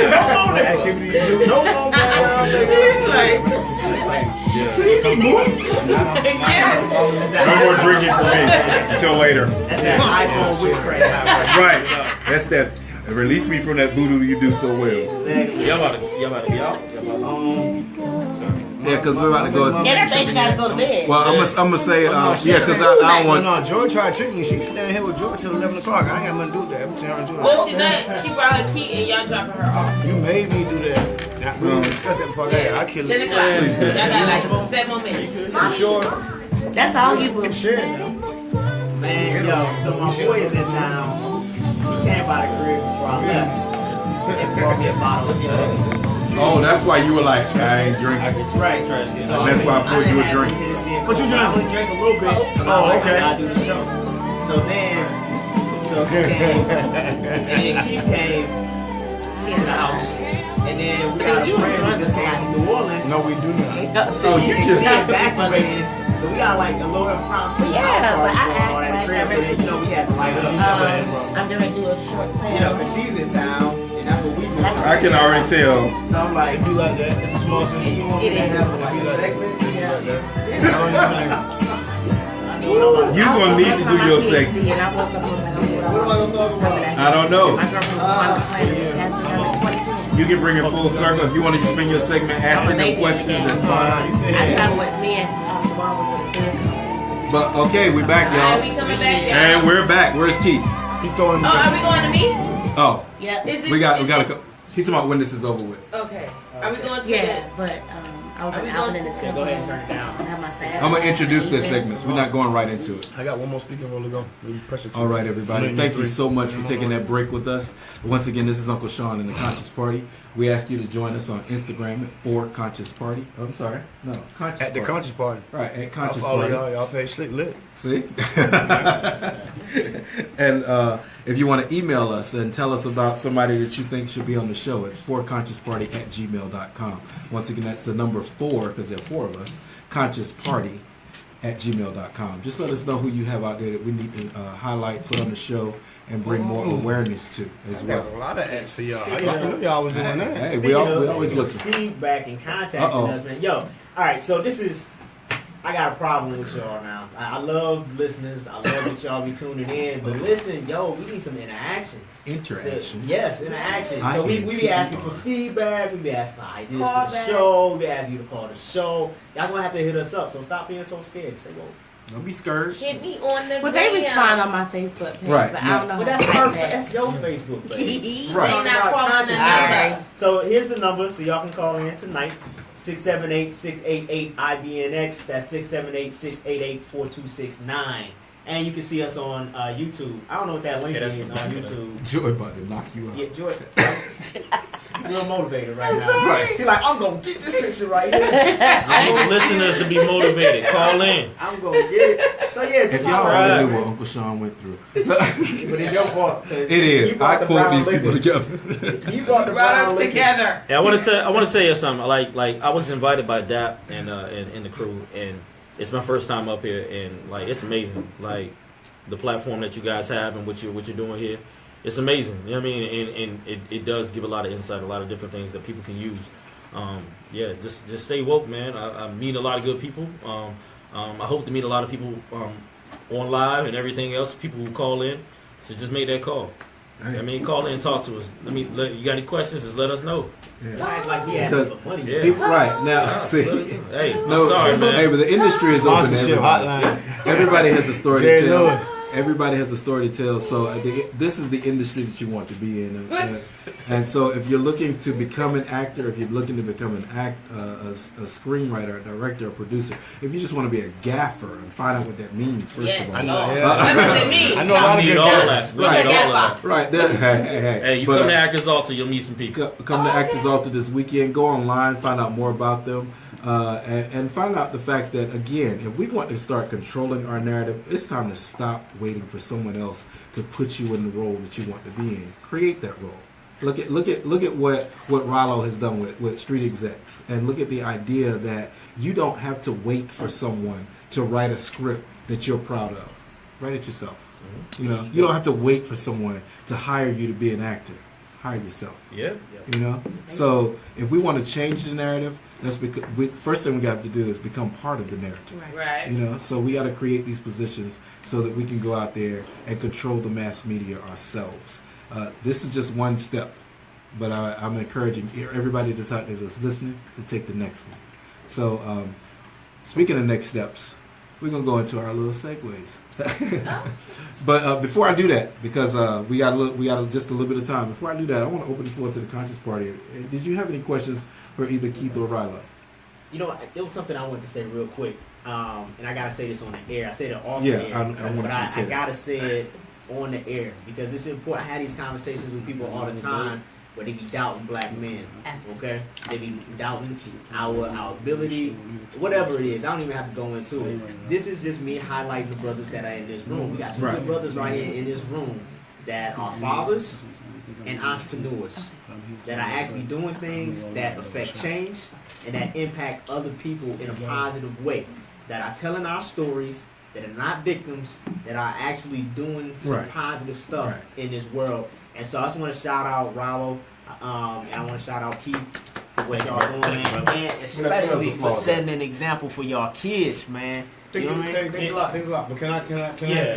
No more drinking for me until later. That's that iPhone witchcraft. Right. That's that. Release me from that voodoo you do so well. Exactly. Y'all about to be out? Yeah, because we're about to go. Yeah, that baby gotta go to bed. Well, I'm gonna say, yeah, because I don't want. No, Joy tried tricking me. She was down here with Joy till 11 o'clock. I ain't got nothing to do with that. Every time I do well, she not. She brought her key and y'all dropping her off. You made me do that. Now, we discussed that before I got here. I killed 10 it. o'clock. Y'all got like 7 more minutes. You sure? That's all you boo. Share it now. Man, yo, so my boy is in town. He came by the crib before I left and brought me a bottle of Hennessy. Oh, that's why you were like, I ain't drinking. That's right. Trash can. So That's why I poured you a drink. What you drink? I only drank a little bit. Oh, okay. I do the show. So he came, and then Keith came to the house, and then we got a friend who just came from New Orleans. No, we do not. So you just got back already. So we got like a little impromptu Yeah, house but party I going on act at the crib, so like then, you know we had to light up. I'm gonna do a short You know, plan. because she's in town, and that's what we do. I can already tell. So I'm like, Do like that. It's a small city. you want me It to is. have like a segment? You gonna need to do your segment. And I woke up and was like, What am I gonna talk about? I don't know. My girlfriend was on the plan to test her in 2010. You can bring it full circle. If you want to spend your segment asking them questions, that's fine. I tried with me and Siobhan was with the third. But okay, we back, Alright, y'all. we coming back, y'all. And we're back. Where's Keith? He throwing Oh, are we going to me? Oh, Yeah. Is it? we got is a. it- He's talking about when this is over with. Okay. Are we going to Yeah, but I was Are we in Alvin going in the to- temple. Go ahead and turn it down. I have my salad. I'm gonna introduce the segments. We're not going right into it. I got one more speaking roll to go. Maybe press it. All right, everybody. Thank you so much for taking that break with us. Once again, this is Uncle Sean in the Conscious Party. We ask you to join us on Instagram at @Conscious Party. Oh, I'm sorry, no, Conscious At the Party. conscious party. Right, at I Conscious follow Party. y'all. Y'all pay slick lit. See? And if you want to email us and tell us about somebody that you think should be on the show, it's 4consciousparty@gmail.com. Once again, that's the number 4, because there are 4 of us, consciousparty@gmail.com. Just let us know who you have out there that we need to highlight, put on the show, and bring more awareness to as I well. got a lot of ads for y'all. I know y'all was doing that. Hey, we always Speaking of looking. feedback and contacting Uh-oh. us, man. Yo, all right. So this is. I got a problem with y'all now. I love listeners. I love that y'all be tuning in. But listen, yo, we need some interaction. Interaction. Yes, interaction. So we be asking for feedback. We be asking for ideas Call for the back. show. We be asking you to call the show. Y'all gonna have to hit us up. So stop being so scared. Say, well, Don't be scared. Hit me on the But they gram. respond on my Facebook page, Right. but I don't know But how that's to her. type that. That's your Facebook page. They Right. not calling the Alright. number. So here's the number, so y'all can call in tonight. 678-688-IBNX. That's 678-688-4269. And you can see us on YouTube. I don't know what that link Yeah, that's is on what I'm YouTube. Joy about to knock you out. Yeah, Joy. Real motivated right now. Right. She's like, I'm gonna get this picture right here. I need listeners to be motivated. Call in. I'm gonna get it. So yeah, If just y'all Right. only knew what Uncle Sean went through. but it's your fault. 'Cause It is. you brought I the quote brown these people liquor. together. You brought the Brought brown us liquor. together. Yeah, I want to tell you something. Like I was invited by DAP and the crew, and it's my first time up here, and like it's amazing. Like the platform that you guys have and what you're doing here, it's amazing. You know what I mean? And it does give a lot of insight, a lot of different things that people can use. Yeah, just stay woke, man. I meet a lot of good people. I hope to meet a lot of people on live and everything else. People who call in, so just make that call. I mean, call in and talk to us. You got any questions? Just let us know. Y'all act like he has Because- some money. Yeah. See, right now, see. Hey, No, I'm sorry, man. Hey, but the industry is open to Sponsorship everybody. hotline. Everybody has a story Jerry to tell. Lewis. Everybody has a story to tell. So this is the industry that you want to be in. And so if you're looking to become an actor, if you're looking to become a screenwriter, a director, a producer, if you just want to be a gaffer and find out what that means, first Yes, of all. I know. Lord. Yeah. What does it mean? I know a lot of We need good all guys. that. We Right. need all that. Right. Hey, Hey, you but, come to Actors Altar, you'll meet some people. come to Actors Altar this weekend. Go online, find out more about them, and find out the fact that, again, if we want to start controlling our narrative, it's time to stop waiting for someone else to put you in the role that you want to be in. Create that role. Look at what Rilow has done with Street Execs, and look at the idea that you don't have to wait for someone to write a script that you're proud of. Write it yourself. You know, you don't have to wait for someone to hire you to be an actor. Hire yourself. Yeah. You know, so if we want to change the narrative, that's because first thing we got to do is become part of the narrative. Right. You know, so we got to create these positions so that we can go out there and control the mass media ourselves. This is just one step, but I'm encouraging everybody that's out there that's listening to take the next one. So, speaking of next steps, we're gonna go into our little segues. But before I do that, because we got just a little bit of time. Before I do that, I want to open the floor to the conscious party. Did you have any questions for either Keith or Rilow? You know, there was something I wanted to say real quick, and I gotta say this on the air. I said it off Yeah, the air, I wanted but you to say I that. gotta say it on the air because it's important. I had these conversations with people all the time where they be doubting black men. Okay, they be doubting our ability, whatever it is. I don't even have to go into it. This is just me highlighting the brothers that are in this room. We got two Right. brothers right here in this room that are fathers and entrepreneurs that are actually doing things that affect change and that impact other people in a positive way, that are telling our stories, that are not victims, that are actually doing some Right. positive stuff Right. in this world. And so I just want to shout out Rilow, and I want to shout out Keith for what y'all doing, man, and especially for setting an example for y'all kids, man. You know what I mean? Thanks a lot. Thanks a lot. But can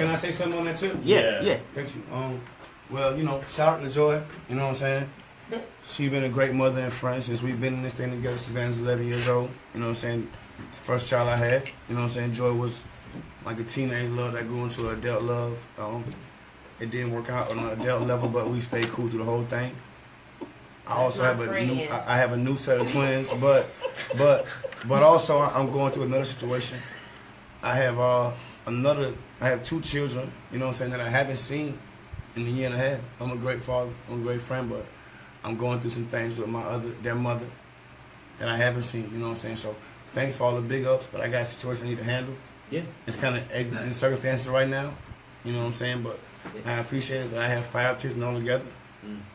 I say something on that too? Yeah. Thank you. Well, you know, shout out to Joy. You know what I'm saying? She's been a great mother and friend since we've been in this thing together since I was 11 years old. You know what I'm saying? It's the first child I had. You know what I'm saying? Joy was like a teenage love that grew into an adult love. It didn't work out on an adult level, but we stayed cool through the whole thing. I also have I have a new set of twins, but also I'm going through another situation. I have two children, you know what I'm saying, that I haven't seen in a year and a half. I'm a great father, I'm a great friend, but I'm going through some things with their mother that I haven't seen, you know what I'm saying? So thanks for all the big ups, but I got a situation I need to handle. Yeah. It's kind of exigent circumstances right now, you know what I'm saying? But I appreciate it that I have 5 children all together,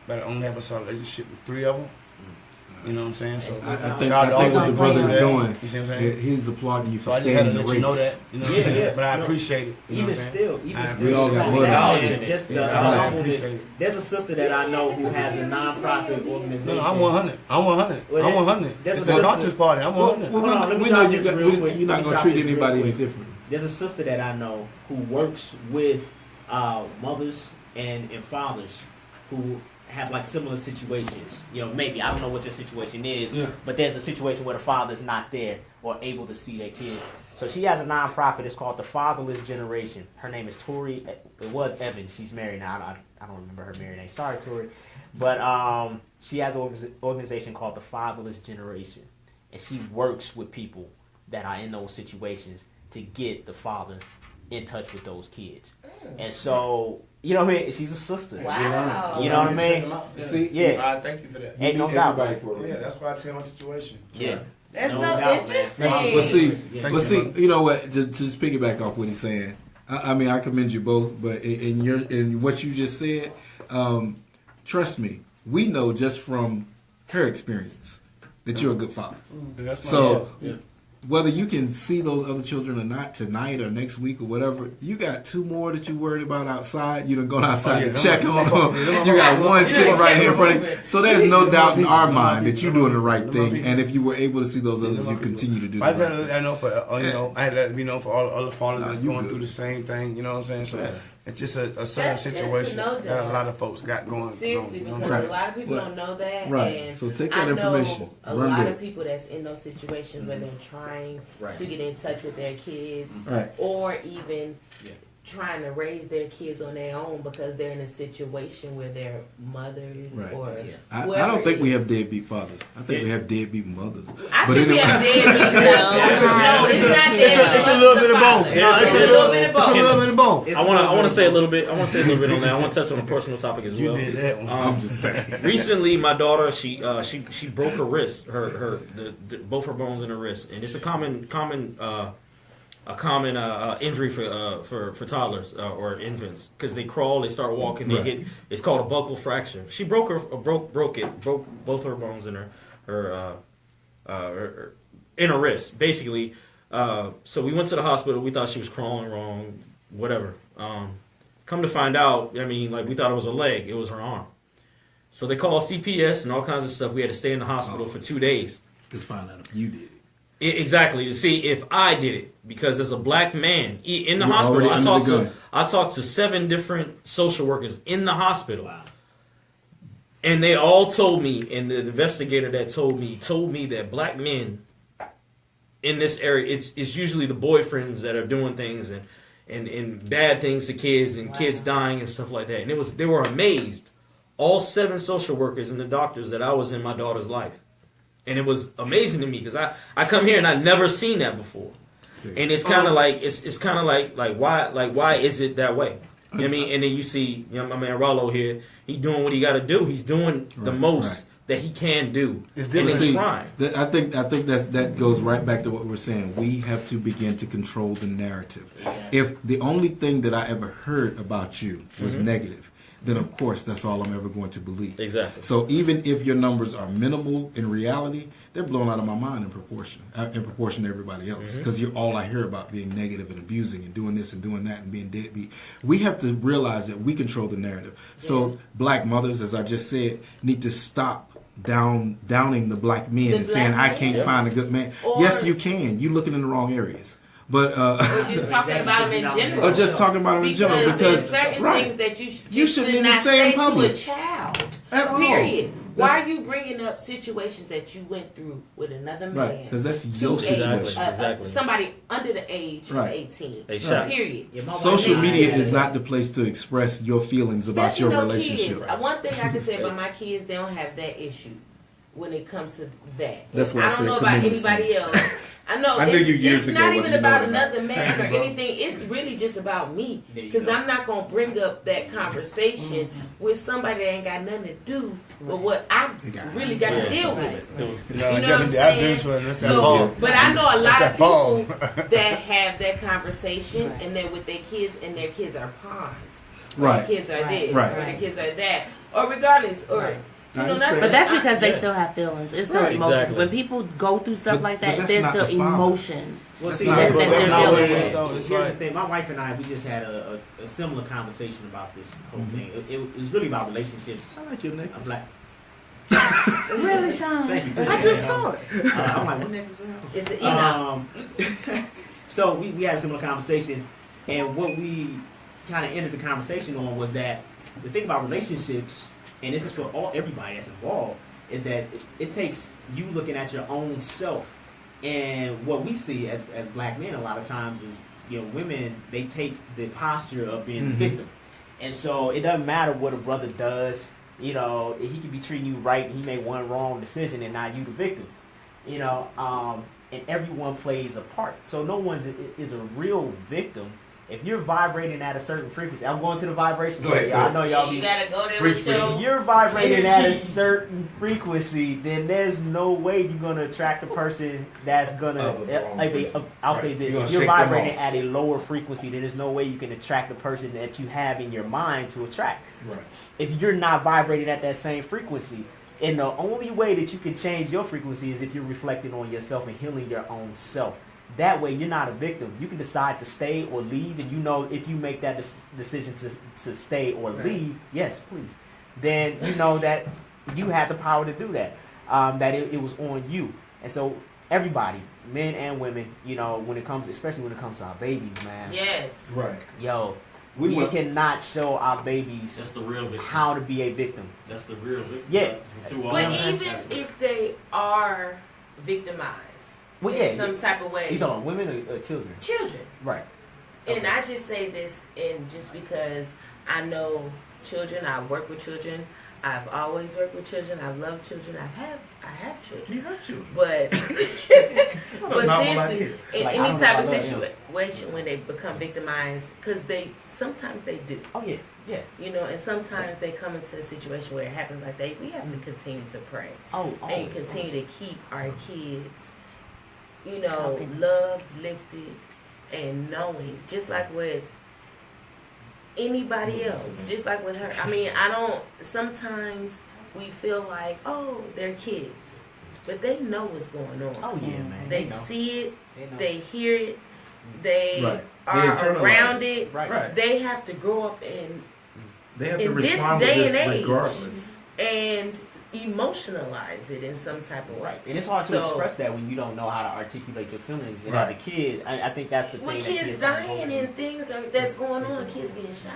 but I only have a solid relationship with 3 of them. You know what I'm saying? So I think shout out to all what the brother is doing, you see what I'm saying? he's applauding you So for I just had staying to in the let race. you know that. You know what I'm Yeah, saying? yeah. But I No. appreciate it. You know what I'm saying? Even I still, We all got man, blood out. just the I humbleness. appreciate it. There's a sister that I know who has a non-profit organization. No, I'm 100. I'm 100. Well, I'm 100. there's It's a a sister- conscious party. I'm 100. Well, Hold on, let me we know drop you this got, real quick. you're not Let me going to drop treat this real anybody any quick. different. There's a sister that I know who works with mothers and fathers who have like similar situations. You know, maybe I don't know what your situation is, Yeah. but there's a situation where the father's not there or able to see their kid. So she has a nonprofit. It's called the Fatherless Generation. Her name is Tori. It was Evans. She's married now. I don't remember her married name. Sorry, Tori. But she has an organization called the Fatherless Generation, and she works with people that are in those situations to get the father in touch with those kids. And so, you know what I mean? She's a sister. Wow. You know what I mean? See, Yeah. Thank you for that. Ain't no meet doubt. everybody for a Yeah, reason. that's why I tell my situation. Yeah. That's No so doubt, man. interesting. But see, you know what? To just piggyback off what he's saying, I mean, I commend you both, but in what you just said, trust me, we know just from her experience that you're a good father. So whether you can see those other children or not tonight or next week or whatever, you got two more that you worried about outside. You done gone outside to check on them. You got one sitting right here in front of you. So there's no doubt in our mind that you're doing the right thing. And if you were able to see those others, you continue to do the I right tell thing. I know for I had let me know for all the other fathers that's you going good. through the same thing. You know what I'm saying? So Yeah. it's just a certain That's good to situation know that that. a lot of folks got going. Seriously, you know what I'm because saying? a lot of people Right. don't know that. Right. And So take I that know information. a Run lot with of it. people that's in those situations where they're trying Right. to get in touch with their kids, Right. or even Yeah. trying to raise their kids on their own because they're in a situation where their mothers Right. or I whoever don't think we is- have deadbeat fathers. I think we have deadbeat mothers. I But think we anyway- have deadbeat. No, it's not deadbeat. It's a little bit of both. It's No, a little bit of It's a both. little bit of both. It's I a want little to bit say a of little bit. I want to say a little bit on that. I want to touch on a personal topic as You well. did that one. I'm just saying. Recently, my daughter she broke her wrist, the both her bones in her wrist, and it's a common injury for toddlers or infants because they crawl, they start walking, they Right. hit. It's called a buccal fracture. She broke both her bones in her wrist, basically. So we went to the hospital. We thought she was crawling wrong, whatever. Come to find out, I mean, like we thought it was her leg, it was her arm. So they called CPS and all kinds of stuff. We had to stay in the hospital for 2 days. Just find out if you did it. Exactly, to see if I did it, because as a black man in the You're hospital, already under the gun. I talked to 7 different social workers in the hospital, Wow. and they all told me, and the investigator that told me that black men in this area, it's usually the boyfriends that are doing things and bad things to kids and kids dying and stuff like that, and they were amazed, all 7 social workers and the doctors, that I was in my daughter's life. And it was amazing to me because I come here and I've never seen that before, and it's kind of like it's kind of like why is it that way? You know what I mean? And then you see my man Rilow here, he doing what he got to do. He's doing the most that he can do. It's And different. he's See, trying. I think that goes right back to what we're saying. We have to begin to control the narrative. If the only thing that I ever heard about you was negative, then of course that's all I'm ever going to believe. Exactly. So even if your numbers are minimal in reality, they're blown out of my mind in proportion to everybody else. Because you're all I hear about being negative and abusing and doing this and doing that and being deadbeat. We have to realize that we control the narrative. So black mothers, as I just said, need to stop downing the black men and saying I can't find a good man. Or- Yes, you can. You're looking in the wrong areas. But Or just talking about them in general. or just talking about them in general there's because certain things that You shouldn't should even not say in say to public. a child. At all. Period. Why That's- are you bringing up situations that you went through with another man? Right, because that's to your a- situation. Exactly. somebody under the age of Right. 18. They shot- Period. Yeah, my wife Social and I media had is a- not the place to express your feelings about Especially your no relationship. kids. One thing I can say about my kids, they don't have that issue when it comes to that. That's why I I don't said know about commitment. anybody else. I know I knew it's, you years it's ago not whether even you know about it or not. another man or anything. It's really just about me. There you Because go. I'm not going to bring up that conversation with somebody that ain't got nothing to do with what I really got to deal with. You know what I'm I do saying? this one. That's that So, ball. but I know a lot That's of that ball. people that have that conversation and they're with their kids and their kids are pawns. Or Right. their kids are this. Right. Or their kids are that. Or regardless. Or, you I know, understand. But that's because they Yeah. still have feelings. It's still Right. emotions. Exactly. When people go through stuff But- like but that, that's there's not still the father. emotions. Well, see, not- that but they're that's not what dealing it is, with. though. It's Here's like the thing. My wife and I, we just had a similar conversation about this whole Mm-hmm. thing. It was really about relationships. I like your necklace. I'm like, Really, Sean? thank you. I just saw it. I'm like, what next? it's an Enoch. So we had a similar conversation, and what we kind of ended the conversation on was that the thing about relationships and this is for everybody that's involved, is that it takes you looking at your own self. And what we see as black men a lot of times is, women, they take the posture of being the victim. And so it doesn't matter what a brother does. He could be treating you right, and he made one wrong decision, and now you the victim. And everyone plays a part. So no one is a real victim. If you're vibrating at a certain frequency, I'm going to the vibration. Go ahead. I know y'all You gotta go there with your. If you're vibrating at a certain frequency, then there's no way you're gonna attract a person that's gonna. I'll say this: if you're vibrating at a lower frequency, then there's no way you can attract a person that you have in your mind to attract. Right. If you're not vibrating at that same frequency, and the only way that you can change your frequency is if you're reflecting on yourself and healing your own self. That way, you're not a victim. You can decide to stay or leave, and if you make that decision to stay or leave, yes, please. Then you know that you had the power to do that. That it was on you, and so everybody, men and women, especially when it comes to our babies, man. Yes. Right. Yo, we cannot show our babies That's the real victim. how to be a victim. That's the real victim. Yeah. But even if they are victimized. Well, in some type of way. You talking about women or children? Children. Right. And I just say this, and just because I know children, I work with children, I've always worked with children, I love children, I have children. You have children. But seriously, in any type of situation when they become victimized, because sometimes they do. Oh yeah, yeah. And sometimes they come into a situation where it happens like that. We have to continue to pray. And continue to keep our kids loved, lifted, and knowing, just like with anybody else, just like with her. I mean, sometimes we feel like, oh, they're kids, but they know what's going on. Oh yeah, man. They see it, they hear it, they Right. are around it. Right. They have to grow up in They have to in this respond day to and this age. regardless. And emotionalize it in some type of way. Right. And it's hard to express that when you don't know how to articulate your feelings. And as a kid, I think that's the thing. With that kids dying and things that's going on, kids getting shot,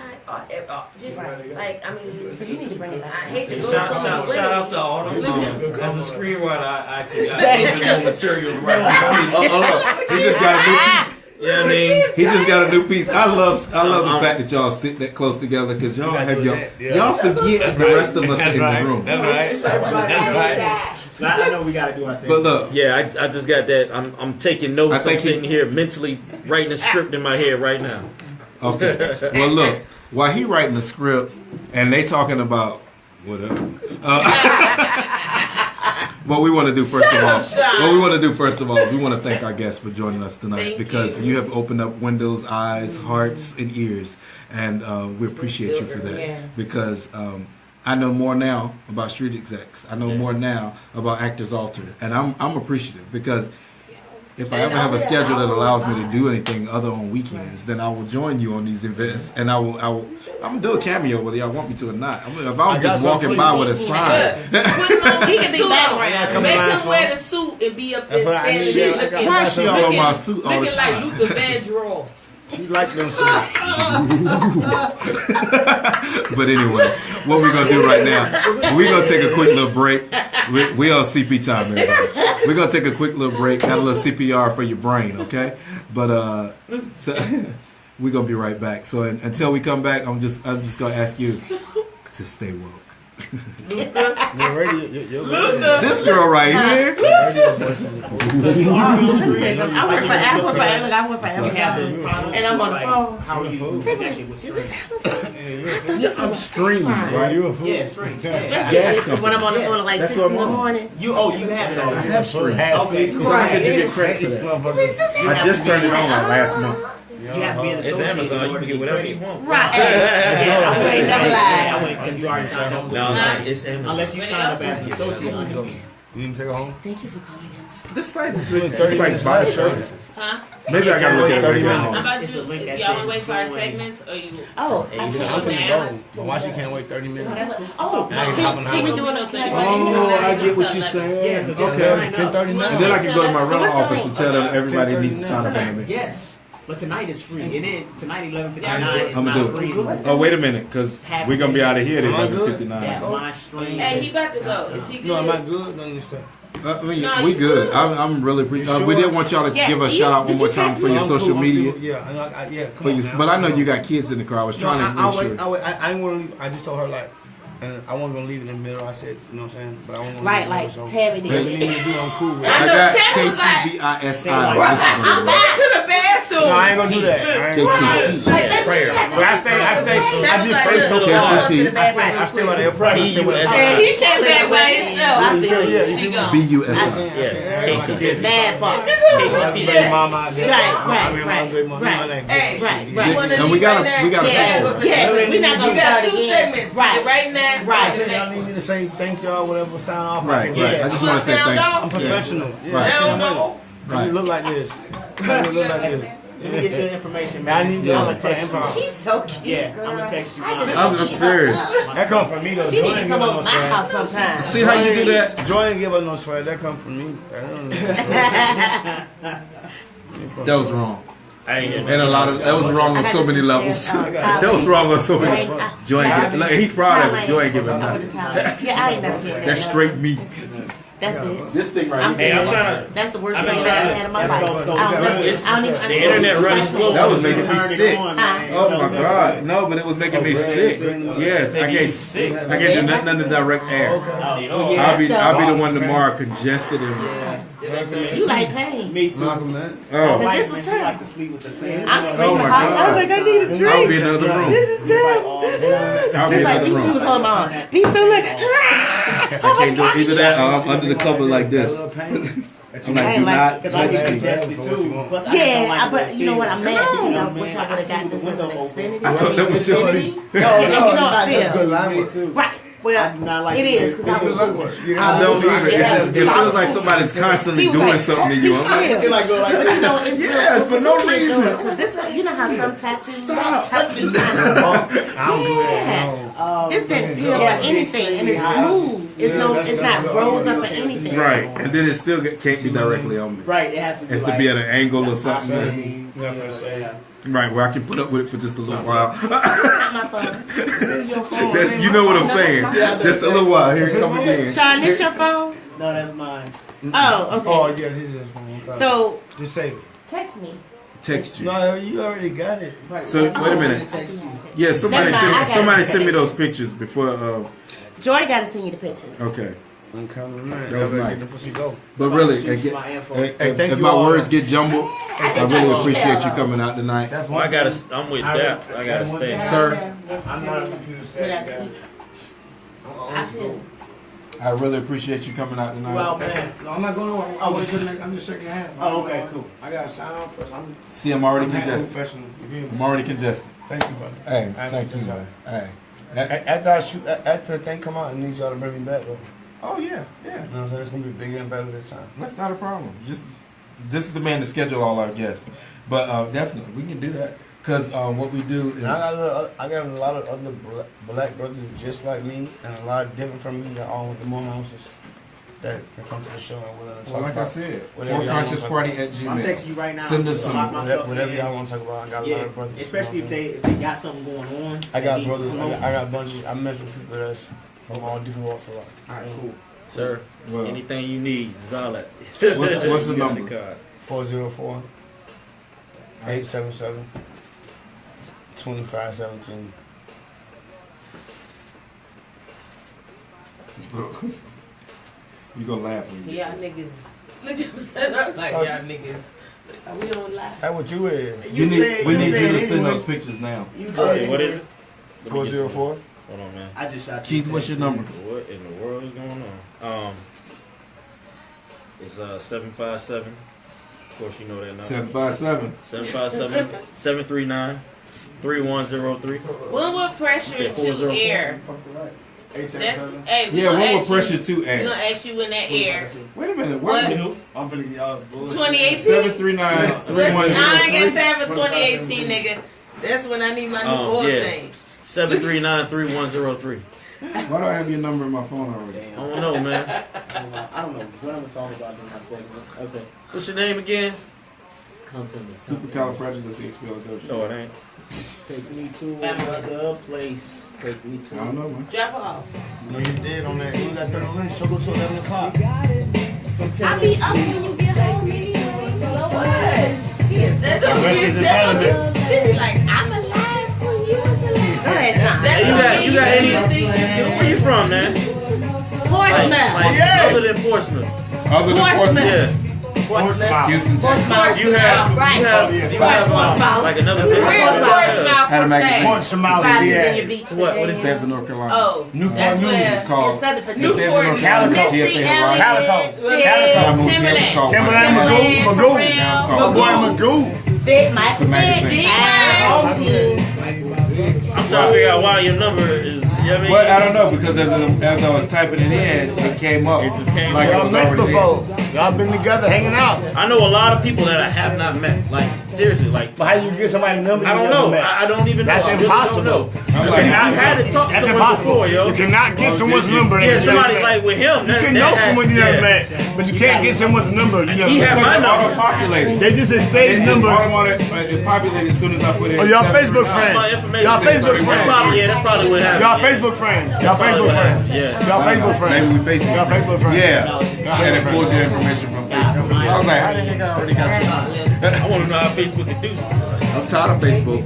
just like, I mean, So you need to bring it back. I hate to go Shout out to all them. As a screenwriter, I actually got more materials right now. He just got a new piece. Yeah, I mean, He just got a new piece. I love the fact that y'all sit that close together because y'all have y'all forget the rest of us in the room. That's right. I know we got to do our thing. But look, yeah, I just got that. I'm taking notes. I'm sitting here mentally writing a script in my head right now. okay. Well, look, while he writing the script and they talking about whatever. What we want to do first of all, we want to thank our guests for joining us tonight because you have opened up windows, eyes, hearts, and ears, and we appreciate you for that. Yes. Because I know more now about Street Execs. I know more now about Actors Alter, and I'm appreciative because if I ever have a schedule that allows me to do anything other on weekends, then I will join you on these events, and I'm gonna do a cameo whether y'all want me to or not. If I'm just walking by with a sign, he can be back. Make him wear the suit and be up there standing there why is she all on my suit all the looking like time? Luther Vandross. She like them so. But anyway, what we're gonna do right now, we're gonna take a quick little break. We on CP time, everybody. We're gonna take a quick little break, got a little CPR for your brain, okay? But so, we're gonna be right back. So until we come back, I'm just gonna ask you to stay woke. This girl right here. So you are on screen. I work for Amazon, and I'm on the phone. How are you connected with screen? I'm streaming, right? Yeah, screen. When I'm on the phone at like 6 in the morning. You have it on. I have streaming. Okay. So I can give you credit for that. I just turned it on like last month. You have to be in it's Amazon. You can get whatever you want. Right. I wouldn't Never lie. because you already signed up. No, it's Amazon. Unless you sign up as an associate. You didn't take it home? Thank you for coming in. This site is Doing 30 minutes body services. Huh? Maybe I gotta look at it 30 right I'm now. about It's a link to that y'all says wait for our join. segments or you? Oh, I'm finna go. But why she can't wait 30 minutes? that's cool. Oh, I ain't hopping can we out. do it on Oh, I get what you're saying. Yeah, so just Okay. sign up. It's 10:39. And then I can go to my rental office and tell them everybody needs to sign up on me. Yes. But tonight is free. It is tonight 11:59 is I'm not gonna do free. it. Oh, wait a minute, because we're gonna be out of here at Am I good? 11:59. That my stream. Hey, he about to go. Is he good? No, am I good? No, you stop. We good. I'm really appreciative. We did want y'all to give a shout out one more time for your social media. Yeah, yeah. For you, but I know you got kids in the car. I was trying to make sure. I ain't want to leave. I just told her like, and I wasn't gonna leave it in the middle. I said, you know what I'm saying? But I wasn't gonna Right, leave like it, so Terry whatever did. you need to do, I'm cool with I it. got Terry was like- KCBISI on I'm Instagram. back to the bathroom. No, I ain't gonna do that. I ain't gonna do that. KCP. Prayer. But I just KCP. I stay by the airport. I stay with And he came back by himself. I feel you. She gone. BUSI. Yeah, KCP. Mad far. KCP. Baby mama out there. Right, I mean, my right, baby mama. right. My name Hey, Right, is- right. And we got a Yeah, picture. yeah, we're not You gonna got start two again. segments. Right. Right now. Right. and the next I need you to say thank y'all, whatever, sign off. Right, right. I just want to say Sound thank off? I'm professional. Yeah, Right. Sound off? I just look like this. I just look like this. Let me get your information, Man, I man. need y'all to I'ma text improv. you. She's so cute. Yeah, I'm gonna text you. I'm serious. That come from me though. She need Joy to ain't come give over us my no swag. house sometime. See how you do that? Joy ain't give us no swag. That come from me. That was wrong. I ain't And a lot of that was wrong on so many levels. That was wrong on so many. Joy ain't get, look, he's proud of it. Joy ain't giving nothing. Yeah, I ain't never seen that. That's straight meat. That's it. This thing I'm Hey, I'm good. trying to. That's the worst I've thing been I've ever trying- had in my That life. goes so I don't good. know. It's- I don't even the internet running slow. That was making me Turn it sick. on, man. Oh my god. No, but it was making me sick. Yes, I can't do nothing under direct air. Oh, yeah. I'll be the one tomorrow congested and You like pain. Me too. Malcolm, man. oh, This This was was terrible. like to sleep with the fan. I'm oh screaming. my I was like, god. I need a drink. I'll be in another room. This is terrible. I'll be It's in like another BC was room. on my arm. BC like, I can't do either that or I'm under the cover like this. I'm like, do not Because I touch get me. congested too. Plus, I don't yeah, like but you know what? I'm mad because I Man, wish I would have got this as an Xfinity. I thought that was just me. Yeah, you know what I That's feel. good line work. too. Right. Well, I do not like it it. is because I was moving. I don't either. It feels like somebody's constantly He was doing like, something to you. I'm like, But you know, it's Yeah, real- for no it's reason. Because this, you know how some tattoos touch you. I don't do that. Yeah. This didn't feel like anything, and it's smooth. It's not rose up or anything. right, and then it still can't be directly on me. Right, it has to be. It has to be at an angle or something. No. Right, where I can put up with it for just a little while. Not my phone. This your phone. That's, you know what I'm saying? Just a little while. Here it come again. Sean, this your phone? No, that's mine. Oh, okay. Oh yeah, this is one. So Just save it. text me. Text you. No, you already got it. So wait a minute. Yeah, somebody Never mind, I got somebody it. send me those pictures before. Joy got to send you the pictures. Okay, I'm coming, man. That was Never nice. get the pussy go. but really, Shoot you if, my info. if, Hey, thank if you my all. words get jumbled, I really appreciate you coming out tonight, That's Well, one. I gotta. I'm with that. I gotta stay. sir. I'm not a computer savvy guy. I feel. I really appreciate you coming out tonight. Well, man. No, I'm not going nowhere. I wait till the next. I'm just shaking your hand. Oh, okay, cool. I gotta sign off first. See, I'm already I'm acting congested. professional. You feel me? I'm already congested. Thank you, brother. Hey, I thank you, appreciate man. Hey. After I shoot, after the thing come out, I need y'all to bring me back, though. Oh yeah, yeah. You know what I'm saying? It's gonna be bigger and better this time. That's not a problem. Just this is the man to schedule all our guests, but definitely we can do that because what we do is And I got a lot of other black brothers just like me, and a lot different from me that all with the more houses that can come to the show and willing to talk well, like I about said, whatever y'all want to talk foreconsciousparty at I'm Gmail. texting you right now. Send us So some- lock my stuff whatever in. y'all want to talk about. I got a lot Yeah, of brothers. especially if they got something going on. I that got need brothers. promote. I got bunches. I mess with people that's from all different walks of life. All right, cool. Sir, Well, anything you need, just holler at. what's the You got number? card. 404 877 2517. You gonna laugh when you Y'all niggas. Look at I'm like, y'all niggas. We don't lie. That's what you is. we need you said to send anyway. those pictures now. You Let's said see, what is anyway. it? 404. Hold on, man. I just shot you. Keith, what's your number? What in the world is going on? It's 757. Of course, you know that number. 757. 757 739 3103. When will pressure Said to 404. air? That's, hey, we Yeah, gonna one more ask pressure you, to we gonna add. ask you when that air. Wait a minute. What? Wait a minute. I'm finna get y'all bullshit. 2018. 739 I ain't 3103. got time for 2018, nigga. That's when I need my new oil yeah. change. 739 3103. Why do I have your number in my phone already? I don't know, man. I don't know. What I'm gonna talk about in my segment. Okay. What's your name again? Supercalifragilisticexpialidocious. No, it ain't. Take me to another place. Take me to. I don't know, man. Drop off. No, you did on that. You got 30 minutes. She'll go to 11 o'clock. I'll be up when you get home anyway. So what? That's gonna be she be like, I'm alive when you was alive. Go ahead, Sean. Hey, you got any? Where you from, man? Portsmouth. Other than Portsmouth. Other than Portsmouth. Yeah. Portsmouth. Houston, Texas. Portsmouth. You have Portsmouth. like another Where's business. Portsmouth Had a from magazine. that? Portsmouth, Virginia yeah. Beach. What is Fayetteville, North Carolina. Oh, Newport that's News. where. It's called In Southern Virginia. Newport, Fayetteville, North Calico. Carolina. Missy GFA Elliott. Calico. Timberland. Timberland Magoo. Now My boy Magoo. Big Mike. It's a magazine. Home team. I'm trying to figure out why your number is. You know what I mean? Well, I don't know because as I was typing it in, it came up. It just came like up. it Y'all was met already before. Y'all been together hanging out. I know a lot of people that I have not met. Like seriously, like But how you get somebody number? I you don't never know. met? I don't even know. That's I really impossible. don't know. I'm You like, had to talk to That's someone impossible. before, yo. You cannot get someone's number. Yeah, and say somebody that. like with him. You can know someone you never met, but you can't get someone's number. You never He had met. my number. auto-populated. They just exchanged numbers. It populated as soon as I put in. Oh, y'all 7 Facebook times. friends. My information. Y'all Facebook That's friends. probably, yeah, that's probably what happened. Y'all yeah. Facebook friends. Y'all Facebook what friends. happened, yeah. Y'all Facebook friends. Maybe we Facebook. Y'all Facebook friends. Yeah. And it pulled your information from Facebook. I was like, how the heck I already got you? I want to know how Facebook can do. I'm tired of Facebook.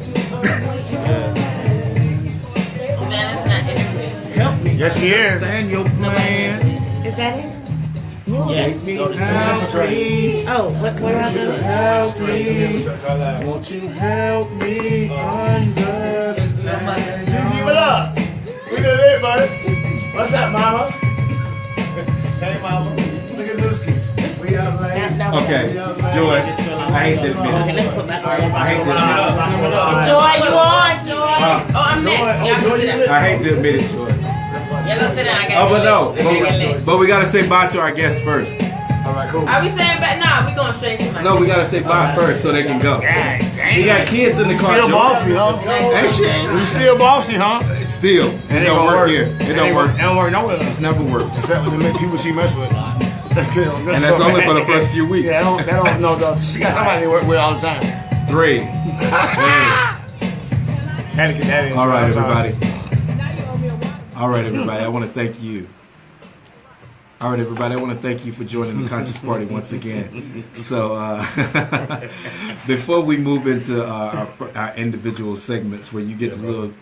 Man, it's not intimate. Help me. Yes, he is. Understand your plan. Is that it? Yes. Go to Help me. Oh, what do I do? Help me. Won't you help me understand? Gigi, what up? We did it, buddy. What's up, mama? Hey, mama. Look at Newski. We up late. No. Okay, Joy, I hate to admit Okay, it. let me put my I glasses hate to admit it. Joy, you on? Joy. Oh, I'm next. Y'all go sit down. I hate to admit it, Joy. Y'all go sit down. I Oh, gotta but go. no. But we gotta say bye to our guests first. All right, cool. Are we saying back? Nah, we going straight to my. No, we gotta say bye first so they can go. We got kids in the car. Still Joy. bossy, huh? That shit. We still bossy, huh? Still, it don't work here. It don't work. It don't work nowhere. It's never worked. Except when the people she mess with. That's good. And that's only for the first few weeks. Yeah, that don't no, no. She got somebody to work with all the time. 3. Had to get that in. All right, everybody. All right, everybody. I want to thank you. All right, everybody. I want to thank you for joining the Conscious Party once again. So, before we move into our individual segments, where you get to know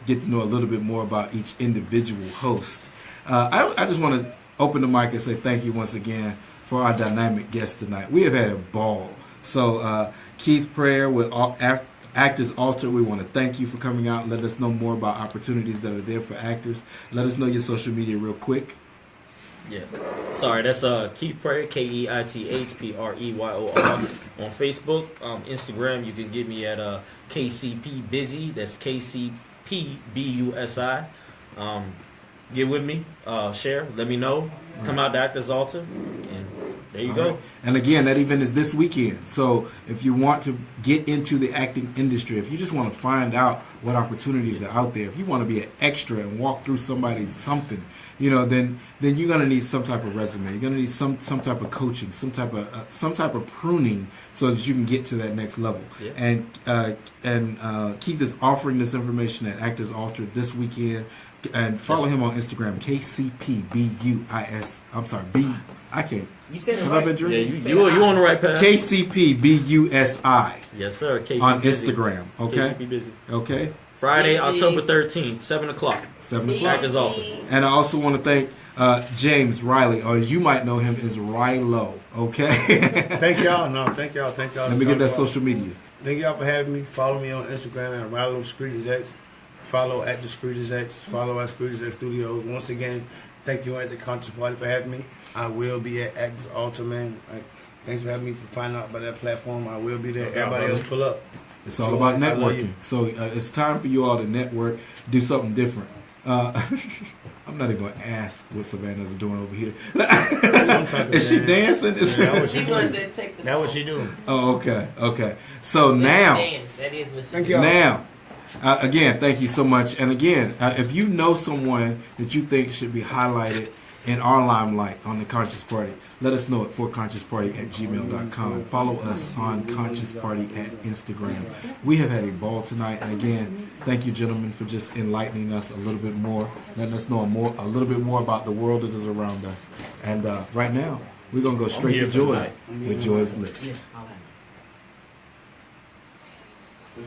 a little bit more about each individual host, I just want to open the mic and say thank you once again for our dynamic guest tonight. We have had a ball. So, Keith Preyor with Actors Alter, we want to thank you for coming out and let us know more about opportunities that are there for actors. Let us know your social media real quick. Yeah. Sorry, that's Keith Preyor, KeithPreyor on Facebook. Instagram, you can get me at KCP Busy. That's KCPBUSI. Get with me, share, let me know. Come out to Actors Alter, and there you go. Right. And again, that event is this weekend. So if you want to get into the acting industry, if you just want to find out what opportunities are out there, if you want to be an extra and walk through somebody's something, then you're gonna need some type of resume. You're gonna need some type of coaching, some type of pruning, so that you can get to that next level. Yeah. And Keith is offering this information at Actors Alter this weekend. And follow him on Instagram, KCPBUIS. I'm sorry, I can't. You said it Have right. I been drinking? Yeah, you on the right path. KCPBUSI Yes, sir. KCP on Busy. Instagram. Okay. KCP Busy. Okay. Friday, Busy. October 13th, 7 o'clock. 7 o'clock. Actors Alter. And I also want to thank James Riley, or as you might know him, is Rilow. Okay. Thank y'all. No, thank y'all. Thank y'all. Let me get that social media. Thank y'all for having me. Follow me on Instagram at Rilow X. Follow at the X. Follow at X Studios. Once again, thank you at the Conscious Party for having me. I will be at Actors Alter, man. Thanks for having me for finding out about that platform. I will be there. Everybody else pull up. It's all about networking. So it's time for you all to network, do something different. I'm not even going to ask what Savannah's doing over here. Is she dancing? She wanted to take the. That's what she doing. Oh, okay. So now, Dance. That is what she Thank do. y'all. now, again, thank you so much. And again, if you know someone that you think should be highlighted in our limelight on the Conscious Party, let us know at forconsciousparty@gmail.com. Follow us on Conscious Party at Instagram. We have had a ball tonight, and again, thank you, gentlemen, for just enlightening us a little bit more, letting us know a little bit more about the world that is around us. And right now, we're gonna go straight to Joy with Joy's List. Are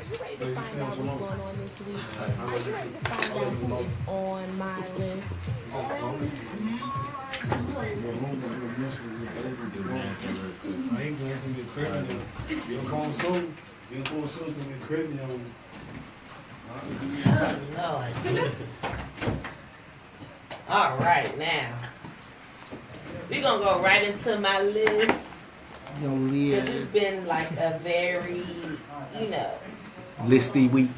you ready to find out what's going on this week? Are you ready to find out who is on my list? I ain't going to get credit. You'll come soon. You'll come soon to get credit on. Oh, Lord Jesus. All right, now. We're going to go right into my list. Because it's been like a very, Listy week.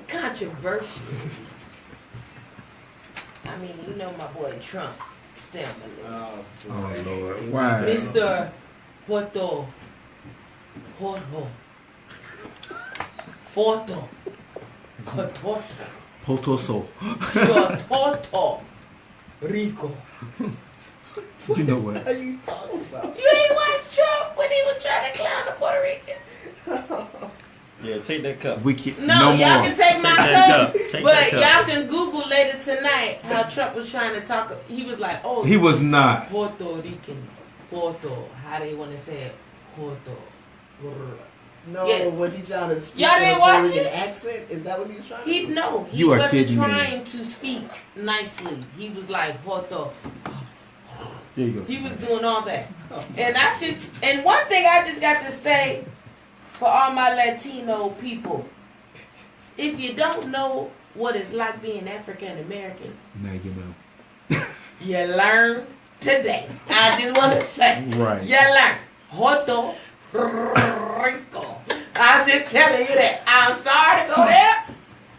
controversial. I mean, my boy Trump still on my list. Oh, Lord. Why? Mr. Potoso. Puerto Rico. You know what? What are you talking about? You ain't watched Trump when he was trying to clown the Puerto Ricans? Yeah, take that cup. We keep No, y'all more. can take my that cup, cup. Take but that cup. y'all can Google later tonight how Trump was trying to talk. He was like, "Oh, He was not. Puerto Ricans, Puerto, how they want to say it, Puerto." No, Yes. was he trying to speak Y'all in didn't a watch Puerto Rican it? accent? Is that what he was trying to He do? no, he You are wasn't kidding me. trying to speak nicely. He was like Puerto. There you go. He was doing all that, and one thing I just got to say for all my Latino people. If you don't know what it's like being African American, Now you know. you learn today. I just want to say, Right. you learn. Puerto Rico. I'm just telling you that. I'm sorry to go there,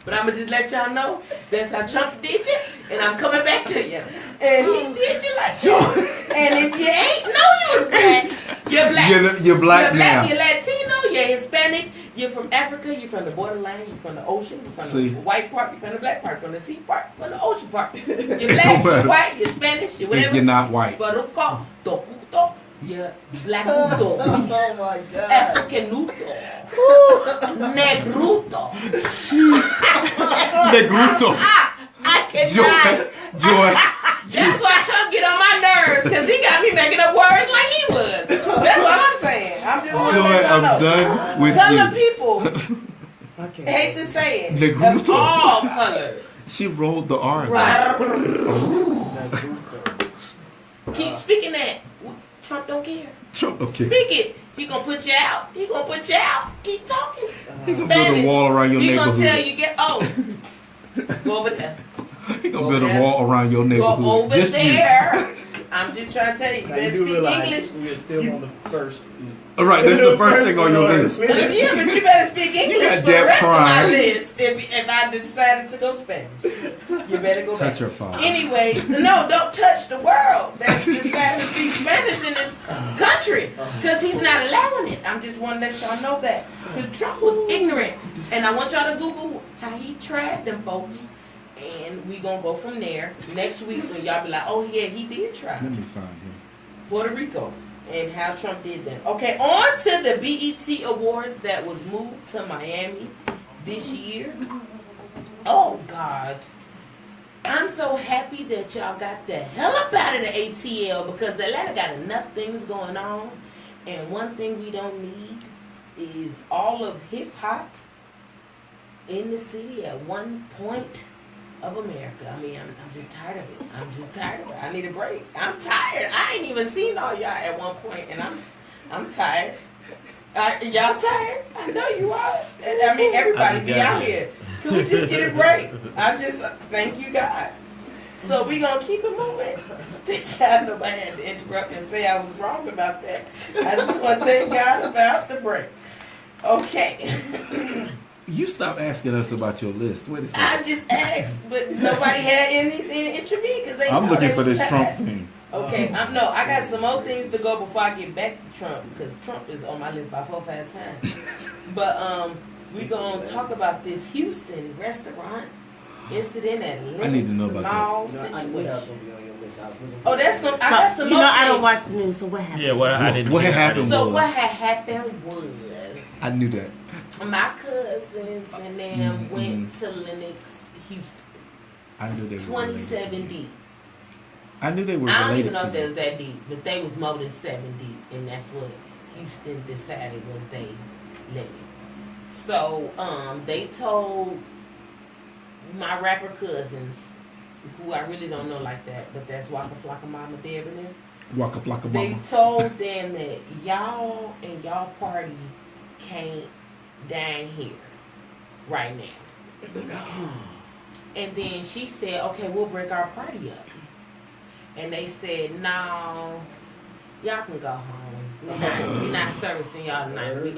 but I'm going to just let y'all know that's how Trump did you, and I'm coming back to you. And he did you like that. And if you ain't know you was black, you're black. You're black now. You're Latino, you're Hispanic, you're from Africa, you're from the borderline, you're from the ocean, you're from the white part, you're from the black part, from the sea part, from the ocean part. You're black, you're white, you're Spanish, you're whatever. You're not white. Sparuco, Tocuto, you're blackuto, Oh my God. Africanuto, Negruto. Negruto. I cannot. Joy. That's why Trump get on my nerves, because he got me making up words like he was. That's all I'm saying. I'm just want to Joy, let y'all I'm know. done with Color you. people, hate to say it, Negruto. of all colors. She rolled the R. Right. Keep speaking that. Trump don't care. Trump, okay. Speak it. He gonna put you out. He gonna put you out. Keep talking. He's gonna build a wall around your He neighborhood. gonna tell you go over there. He's gonna build a wall around your neighborhood. Go over Just there. I'm just trying to tell you. You Now, better you do speak realize English. we are still on the first. All right, this is the first thing on your list. Yeah, but you better speak English got for the that rest of my pride. list if I decided to go Spanish. You better go back. Touch your phone. Anyways, no, don't touch the world that decided to speak Spanish in this country because he's not allowing it. I'm just want to let y'all know that. Because Trump was ignorant. And I want y'all to Google how he tried them folks. And we going to go from there. Next week when y'all be like, oh yeah, he did try. Let me find him. Puerto Rico. And how Trump did them. Okay, on to the BET Awards that was moved to Miami this year. Oh, God. I'm so happy that y'all got the hell up out of the ATL because Atlanta got enough things going on. And one thing we don't need is all of hip-hop in the city at one point of America. I mean, I'm just tired of it. I'm just tired of it. I need a break. I'm tired. I ain't even seen all y'all at one point, and I'm tired. Y'all tired? I know you are. I mean, everybody be out here. Can we just get a break? I just thank you, God. So we gonna keep it moving. Thank God nobody had to interrupt and say I was wrong about that. I just want to thank God about the break. Okay. You stop asking us about your list. Wait a second. I just asked, but nobody had anything to intervene because they. I'm know looking they for was this tired. Trump thing. Okay, I got some more things to go before I get back to Trump because Trump is on my list by 4 or 5 times. But we're gonna talk about this Houston restaurant incident at Linux I need to know about that. Mall You know, I knew that was situation. gonna be on your list. I was looking for Oh, that's that. gonna. I got So, some you more know, I don't things. watch the news, so what happened? Yeah, what I didn't. What hear, I happened? didn't- So was- what had happened was I knew that. my cousins and them went to Linux, Houston, I knew they were related. 27 deep. I knew they were I don't related even know to if they you. was that deep, but they was more than 7 deep, and that's what Houston decided was they limit. So they told my rapper cousins, who I really don't know like that, but that's Waka Flocka Mama Deb and them. Waka Flocka They Mama. told them that y'all and y'all party can't down here right now. And then she said, okay, we'll break our party up. And they said, no, y'all can go home. We're not servicing y'all tonight. We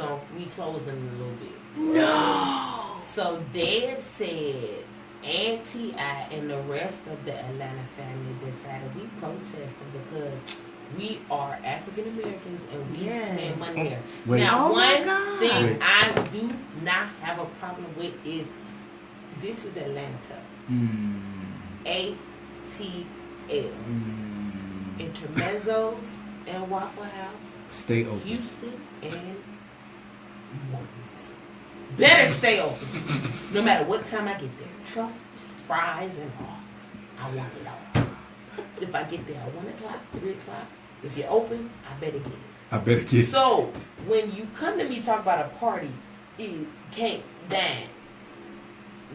closing in a little bit. No. So Deb said, Auntie I and the rest of the Atlanta family decided we protesting because we are African Americans and we Yeah. spend money there. Wait. Now, Oh my one God. thing Wait. I do not have a problem with is this is Atlanta. ATL. Intermezzos and Waffle House, Stay open. Houston and Morton's. Better stay open. No matter what time I get there. Truffles, fries, and all. I want it all. If I get there at 1 o'clock, 3 o'clock, if you're open, I better get it. I better get. So, when you come to me talk about a party, it can't dine.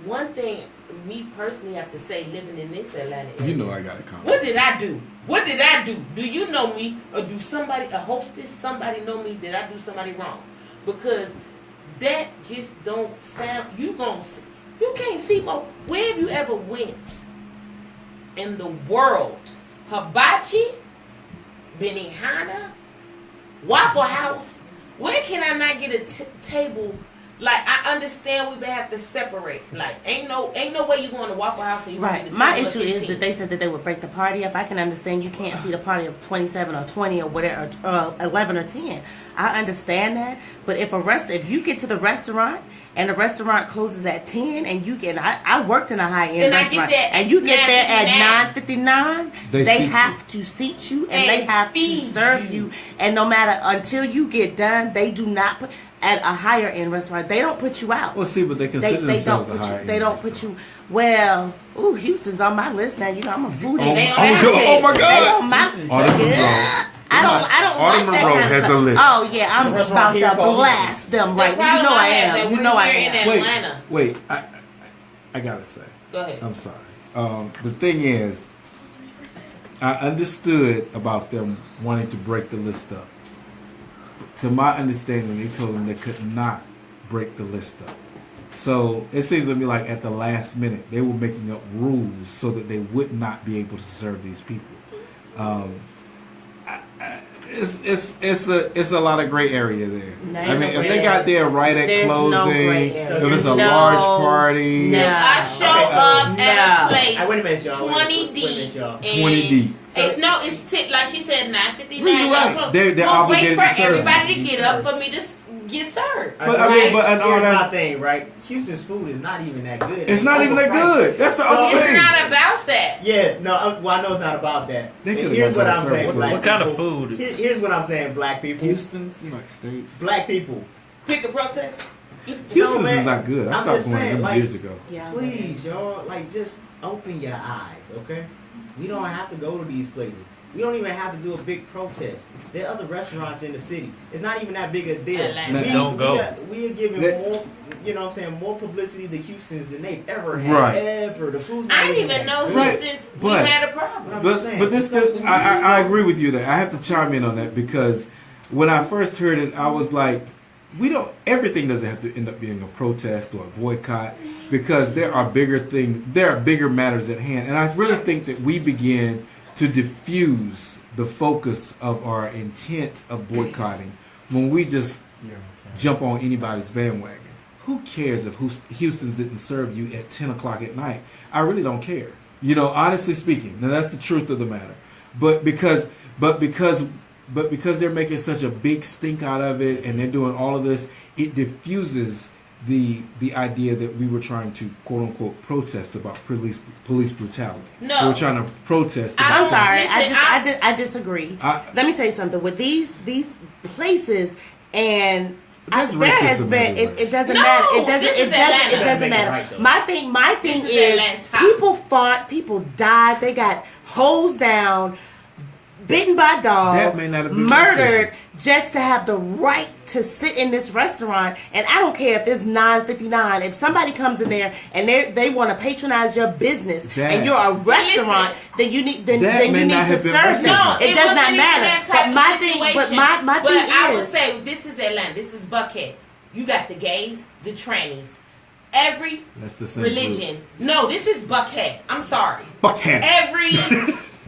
One thing, me personally, have to say, living in this Atlanta area. You know I got a comment. What did I do? What did I do? Do you know me, or do somebody, a hostess, somebody know me? Did I do somebody wrong? Because that just don't sound. You can't see more. Where have you ever went in the world? Hibachi, Benihana, Waffle House. Where can I not get a table? Like, I understand we may have to separate. Like, ain't no way you going to Waffle House and you Right. get a My table of issue is 15. that they said that they would break the party up. I can understand you can't see the party of 27 or 20 or whatever, 11 or 10. I understand that. But if you get to the restaurant and the restaurant closes at 10 and you get, I worked in a high-end And I get restaurant, there and you get there at 9:59. 9:59, They they seat have to seat you and they And have to feed serve you. you. And no matter, until you get done, they do not put, at a higher-end restaurant, they don't put you out. Well, see, but they consider They don't themselves a put higher. you. They don't put you. Well, ooh, Houston's on my list now. You know I'm a foodie. Oh, They oh, on God, oh my They God! on my. Autumn Monroe. I don't Autumn like that Monroe kind of has stuff. a list. Oh yeah, I'm There's a about restaurant here to called blast them The right. You problem know I have that am. You we're know I here in am. Atlanta. Wait, I gotta say, Go ahead. I'm sorry. The thing is, I understood about them wanting to break the list up. To my understanding, they told them they could not break the list up. So it seems to me like at the last minute they were making up rules so that they would not be able to serve these people. It's a lot of gray area there. No, I mean, no if gray they got area. there right at There's no closing, gray area. if it's a No. large party, No. I show Okay, so- up at No. a place. Wait a minute, y'all. 20 Wait a minute, deep. y'all. and- 20 deep. No, it's like she said, 9:59. You're right. Y'all They're wait obligated for to serve. everybody to get up for me to get served. But I mean, but and all Here's my that, thing, right? Houston's food is not even that good. it's not even that overpriced. good. That's the So- other It's thing. not about that. Yeah, no, well, I know it's not about that. They But could've here's got what better I'm saying. service. Black What kind of people- food? Here's what I'm saying, black people. Houston's like state. Black people. Pick a protest. Houston's man, is not good. I I'm stopped just going saying, them like- years ago. Yeah. Please, y'all, like, just open your eyes, okay? We don't have to go to these places. We don't even have to do a big protest. There are other restaurants in the city. It's not even that big a deal. Atlanta. Don't go. We are giving That- more, you know what I'm saying, more publicity to Houston's than they've ever had. Right. Ever. The food's not I didn't even that know good. Right, Houston's but- we had a problem. I'm just saying, But this I agree with you there. I have to chime in on that because when I first heard it, I was like, everything doesn't have to end up being a protest or a boycott because there are bigger matters at hand. And I really think that we begin to diffuse the focus of our intent of boycotting when we just jump on anybody's bandwagon. Who cares if Houston's didn't serve you at 10 o'clock at night? I really don't care. You know, honestly speaking, now that's the truth of the matter. But because they're making such a big stink out of it and they're doing all of this, it diffuses the idea that we were trying to quote unquote protest about police brutality. No. We were trying to protest. I'm About sorry. I disagree. Let me tell you something. With these places and There's there has racism been everywhere. it doesn't No, matter. It this is doesn't Atlanta. matter. Right, though. My thing This is is Atlanta. people fought, people died, they got hosed down, bitten by dogs, That may not have been murdered just to have the right to sit in this restaurant. And I don't care if it's $9.59. If somebody comes in there and they want to patronize your business and you're a restaurant, then you need then That you may need not to have been serve racism. them. No, It does wasn't not even matter. that But type my of thing, situation. my But thing I is, would say this is Atlanta. This is Buckhead. You got the gays, the trannies, every That's the same religion. No, this is Buckhead. I'm sorry. Buckhead.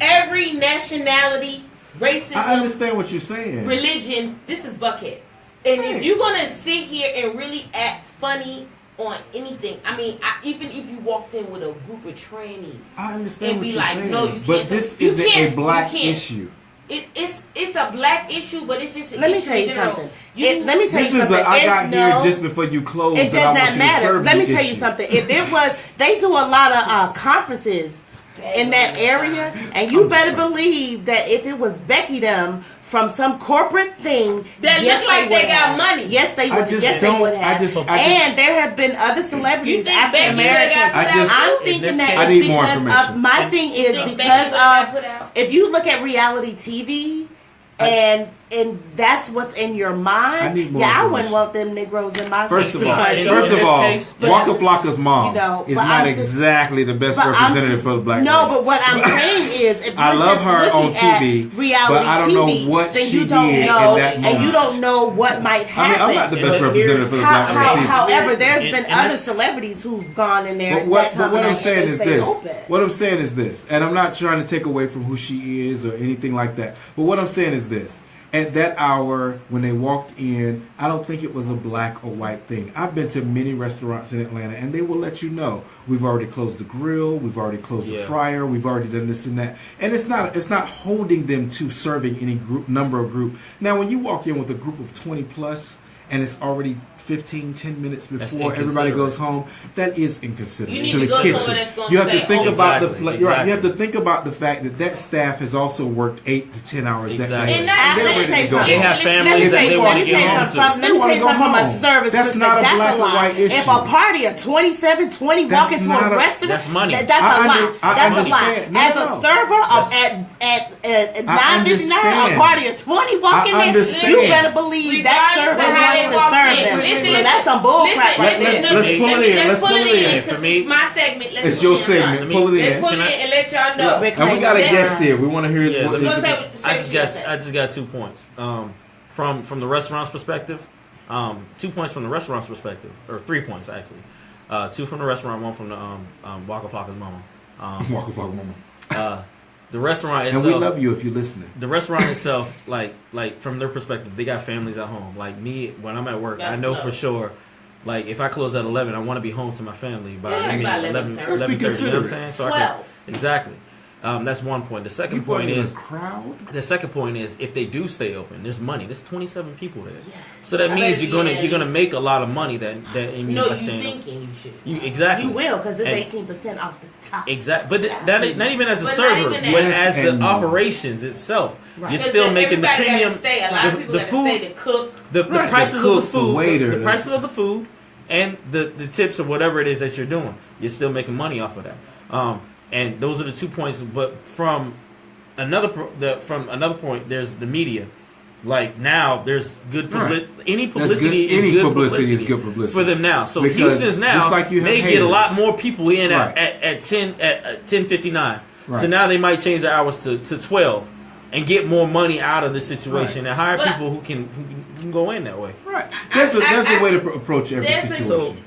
Every nationality, racism, I understand what you're saying. religion. This is Buckhead. And if you're gonna sit here and really act funny on anything, I mean, even if you walked in with a group of trannies, I understand and what be you're like, saying. no, you can't. But this You isn't can't- a black you can't. issue. It's a black issue, but it's just an let me issue tell in you general. something. You- Let me tell This you is something. I got It- here no, just before you closed. It and does I want not you to matter. serve Let the me tell you issue. something. If it was, they do a lot of conferences in that area, and you better believe that if it was Becky them from some corporate thing, That yes, look like would they got have. money. Yes, they I would. just Yes, don't- they would I have. just- and there have been other celebrities, You think African Becky got American. put I just- out? I'm In thinking this that case- I it's need more because information. of my thing is think because Becky got put of out? if you look at reality TV. And that's what's in your mind. I need more I information. wouldn't want them Negroes in my First of all, restaurant. in first of this all, case- Waka Flocka's mom You know, is but not I'm just- exactly the best But I'm representative just- for the black No, race. but what I'm saying is, if you're I love just her on looking TV, at reality but I don't know TV, what then she you don't did know, in that and moment. you don't know what might I mean, happen. I'm not the best But representative for the How- black race either. however, there's In- been in other this- celebrities who've gone in there. But at what, that time but what and I'm they saying is stayed this. open. What I'm saying is this, and I'm not trying to take away from who she is or anything like that. But what I'm saying is this. At that hour, when they walked in, I don't think it was a black or white thing. I've been to many restaurants in Atlanta, and they will let you know we've already closed the grill, we've already closed the Yeah. fryer, we've already done this and that, and it's not holding them to serving any number of group. Now, when you walk in with a group of 20 plus, and it's already 10 minutes That's before everybody inconsiderate. goes home, that is inconsiderate You need to to the go kitchen. somewhere that's gonna You have to stay think open. about Exactly, the you're right, you have to exactly. think about the fact that that staff has also worked 8 to 10 hours that Exactly. night. And that- they're let me ready tell to you go something. They have home. families that they want to get home to. Let me They tell wanna you go something from a home. service That's perspective. not a That's black or lie. white issue. If a party of 27, 20 walk That's into not a a- restaurant, That's money. That's I a lie. under- I That's a lie. understand. No, As no. a server of That's- at I 9:59, a understand. party of 20 walk in I there, understand. you better believe that Regardless server of how they wants to walked serve in. them. Listen, So that's some bull crap right listen, there. Let's pull it in. Let's pull it in. because For me- it's my segment. Let's It's pull your it in. segment. Let me- Pull it Let's in. pull it Can I- in and let y'all know. And we got a Let's- guest here. We want to hear his Yeah, let me- Go say- I say just what got you said. I just got 2 points. From the restaurant's perspective, 2 points from the restaurant's perspective, or 3 points actually. 2 from the restaurant, 1 from the Waka Flocka's mama. Waka Flocka mama. The restaurant And itself. we love you if you're listening. The restaurant itself, like from their perspective, they got families at home. Like me, when I'm at work, Got I know close. for sure. Like if I close at 11, I want to be home to my family by Yeah, maybe by 11:30. 11:30. Let's be 11:30, you know what I'm considerate. saying? So I 12. can, exactly. That's one point. The second You point put in is a crowd. the second point is if they do stay open, there's money. There's 27 people there, so that I means bet you're gonna you you're gonna is. make a lot of money that in No, by you staying open. thinking you should. You exactly. You will, because it's And- 18% off the top. Exactly, but that ain't, not even as a But not server, even but that. as the And more. operations itself, Right. you're 'Cause still then making the everybody premium. gotta stay. A lot of people the gotta food, stay to cook. the Right, prices the of the cook, the food, waiter, the prices of the food, and the tips or whatever it is that you're doing. You're still making money off of that. And those are the 2 points. But from another point, there's the media. Like now, there's good Right. any That's publicity good. is Any good publicity is good publicity for them now. So Because Houston's now just like you have they get a lot haters. more people in Right. at 10:59. So Right. now they might change the hours to 12 and get more money out of the situation and hire But- people who can go in that way. Right. There's a way to approach every That's a- situation.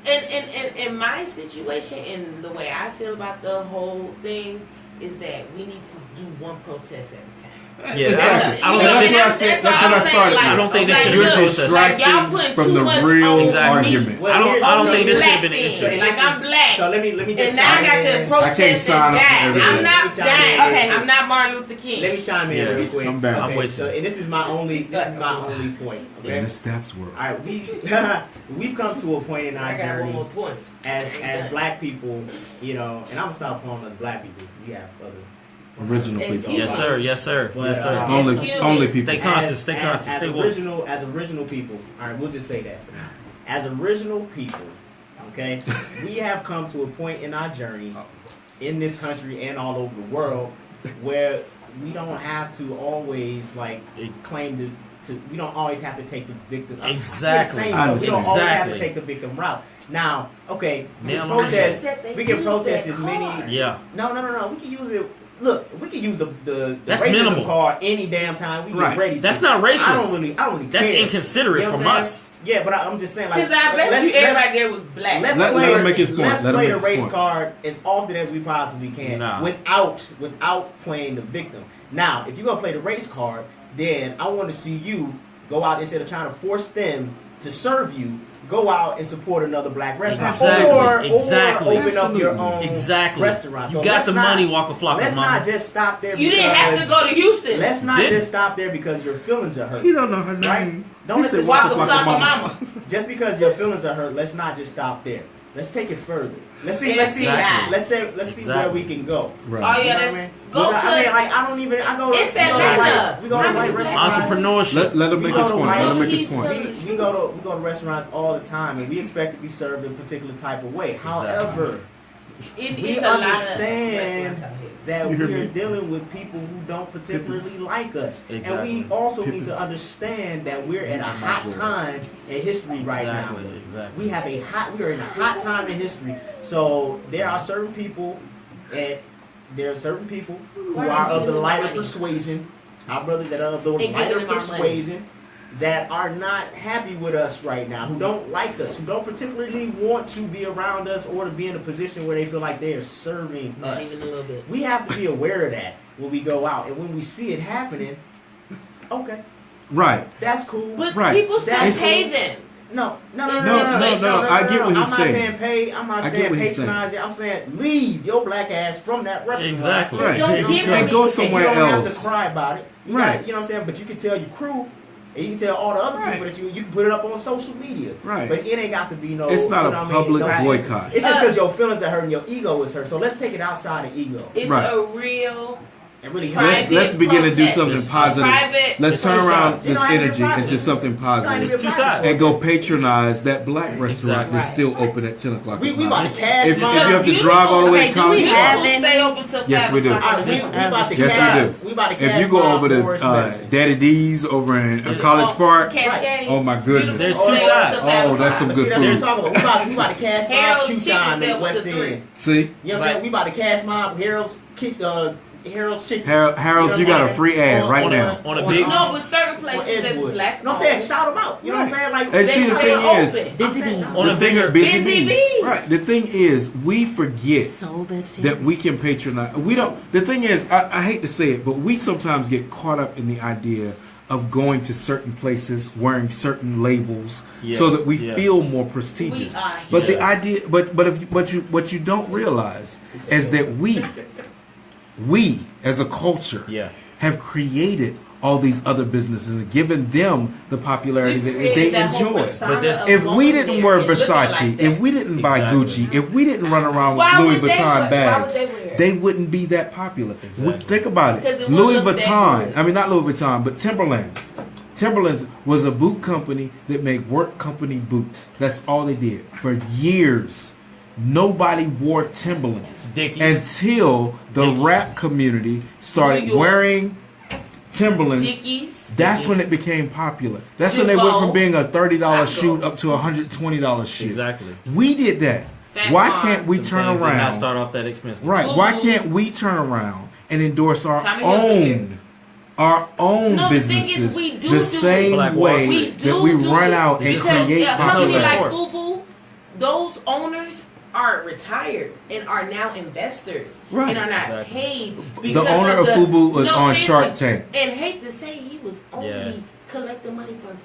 in my situation and the way I feel about the whole thing, is that we need to do one protest at a time. Yeah, That's I don't think that's that's what what I I'm saying. started. Like, I don't think this like, should be a look, protest. like y'all putting from too the much real on Exactly. argument. Me. I don't think this should have been an Black issue. then. Like I'm black. So let me just And now I got chime to in. I protest can't and sign up for die. everything. I'm not Let me chime in. dying. Okay. I'm not Martin Luther King. Let me chime in Yeah. real quick. I'm back. I'm with So, you. and this is my only point. Okay. In the steps world. All right, we've come to a point in our I got one journey more point. as black people, you know, and I'm gonna stop calling us black people. We have other Original Excuse people. Yes, sir. Yes, sir. But, Yes, sir. Only Excuse only me. people. Stay conscious. Stay conscious. Stay woke. as original people. All right, we'll just say that. As original people, okay, we have come to a point in our journey in this country and all over the world where we don't have to always like claim to we don't always have to take the victim. Exactly. We don't always have Exactly. to take the victim route. Now, okay, we Nail can on the protest. head. We can protest Use as that many. card. Yeah. No. We can use it. Look, we can use the That's racism minimal. card any damn time we Right. get ready. That's to. not racist. I don't really That's care. inconsiderate You know from what I'm us. Yeah, but I'm just saying like. Because I bet you everybody there was black. Let's Let play, him make his point. Let's Let him play make the his race point. card as often as we possibly can Nah. without playing the victim. Now, if you're gonna play the race card, then I want to see you go out instead of trying to force them to serve you. Go out and support another black restaurant, Exactly. or open up your own Exactly. restaurant. You So got let's the not- money, walk a flock of Let's mama. not just stop there. You didn't have to go to Houston. Let's not Did- just stop there because your feelings are hurt. He don't know her Right? name. Don't He let said this Walk Waka a Flocka flock of Mama. mama. Just because your feelings are hurt, let's not just stop there. Let's take it further. Let's see. Let's see. Exactly. Let's see where we can go. Right. Oh You yeah, know that's what I mean? go to. I mean, like I don't even. I go. It's we go to Atlanta. We go to How many white black restaurants. Entrepreneurship. Let him We make go his to point. white- Let him make his He's point. telling- We go to restaurants all the time, and we expect to be served a particular type of way. However, It's we a lot of understand restaurants out here. that You we hear are me? dealing with people who don't particularly like us, and Exactly. we also need to Pippins. understand that we're at a hot time in history right Exactly. now. Exactly. We are in a hot time in history. So there are certain people who are of the lighter persuasion, our brothers that are of the They giving lighter them our money. persuasion, that are not happy with us right now, who don't like us, who don't particularly want to be around us or to be in a position where they feel like they are serving Not us. even a little bit. We have to be aware of that when we go out, and when we see it happening, okay, Right. that's cool. But Right. people still That's- pay them. No. No, I get what he's I'm not saying. saying pay. I'm not I get saying what he's saying. patronize it. I'm saying leave your black ass from that restaurant. Exactly. Right. Don't You give can't me- go and somewhere you don't have else. to cry about it. You Right. got, you know what I'm saying? But you can tell your crew, and you can tell all the other Right. people that you can put it up on social media. Right. But it ain't got to be no. It's not you a know what I mean? public No, boycott. It's just because your feelings are hurt and your ego is hurt. So let's take it outside of ego. It's Right. a real And really private Let's begin to do protest. something It's positive. Private. Let's It's turn two around sides. this You know, energy I- into something positive. It's two sides. And go patronize that black restaurant Exactly. that's still open at 10 o'clock We at about night. to cash If you money. have to drive all the way Okay, to do we College have Park, any- Stay open till Yes, 5 we do. o'clock in Alright, the we morning. about to Yes, cash. we do. We about to if cash you go mob over to Forest Medicine. Daddy D's over in College Park, Cascade. oh my goodness. There's Beautiful. two Stay open sides. till 5 Oh, that's some o'clock. good See, that's what food. I'm talking about. We about to cash mob Harold's Q chicken Time in step West was a 3. End. See, You know what I'm saying? We about to cash mob Harold's chicken. Harold's, you got a free ad right now. On a big- No, but certain places that's Edgewood. black. No, I'm saying shout them out. You know what I'm saying? Like And see, the stay thing is, open. I'm saying, On a the thing bigger- is, Busy bee. Right. The thing is, we forget So that shit. that we can patronize. We don't. The thing is, I hate to say it, but we sometimes get caught up in the idea of going to certain places, wearing certain labels, Yeah, so that we yeah. feel more prestigious. We are But the here. idea, what you don't realize is that we as a culture, Yeah. have created all these other businesses and given them the popularity We that created they that whole enjoy. persona But this- of If we going didn't there wear and looking Versace, like that. if we didn't buy Exactly. Gucci, if we didn't run around Why with Louis would they Vuitton wear- bags, why would they wear it? they wouldn't be that popular. Exactly. Think about Because it. it wouldn't Louis look that Vuitton, good. I mean not Louis Vuitton, but Timberlands. Timberlands was a boot company that made work company boots. That's all they did. For years, nobody wore Timberlands Dickies. until the Dickies. rap community started New York. wearing Timberlands. Dickies. That's when it became popular. That's when they went from being a $30 shoot up to a $120 shoot. Exactly. We did that. Fat Why Farm. can't we Some turn things did not around? start off that expensive. Right. Why Fubu. can't we turn around and endorse our Tommy Hilfiger. own No, the thing is, businesses we do the do same it. Black Wall way Street. that we run out and Because, create a company popularity? like popularity. Fubu, those owners are retired and are now investors Right. and are not Exactly. paid The because owner of the, Fubu was no, on seriously, Shark Tank. And hate to say, he was only Yeah. collecting money for 5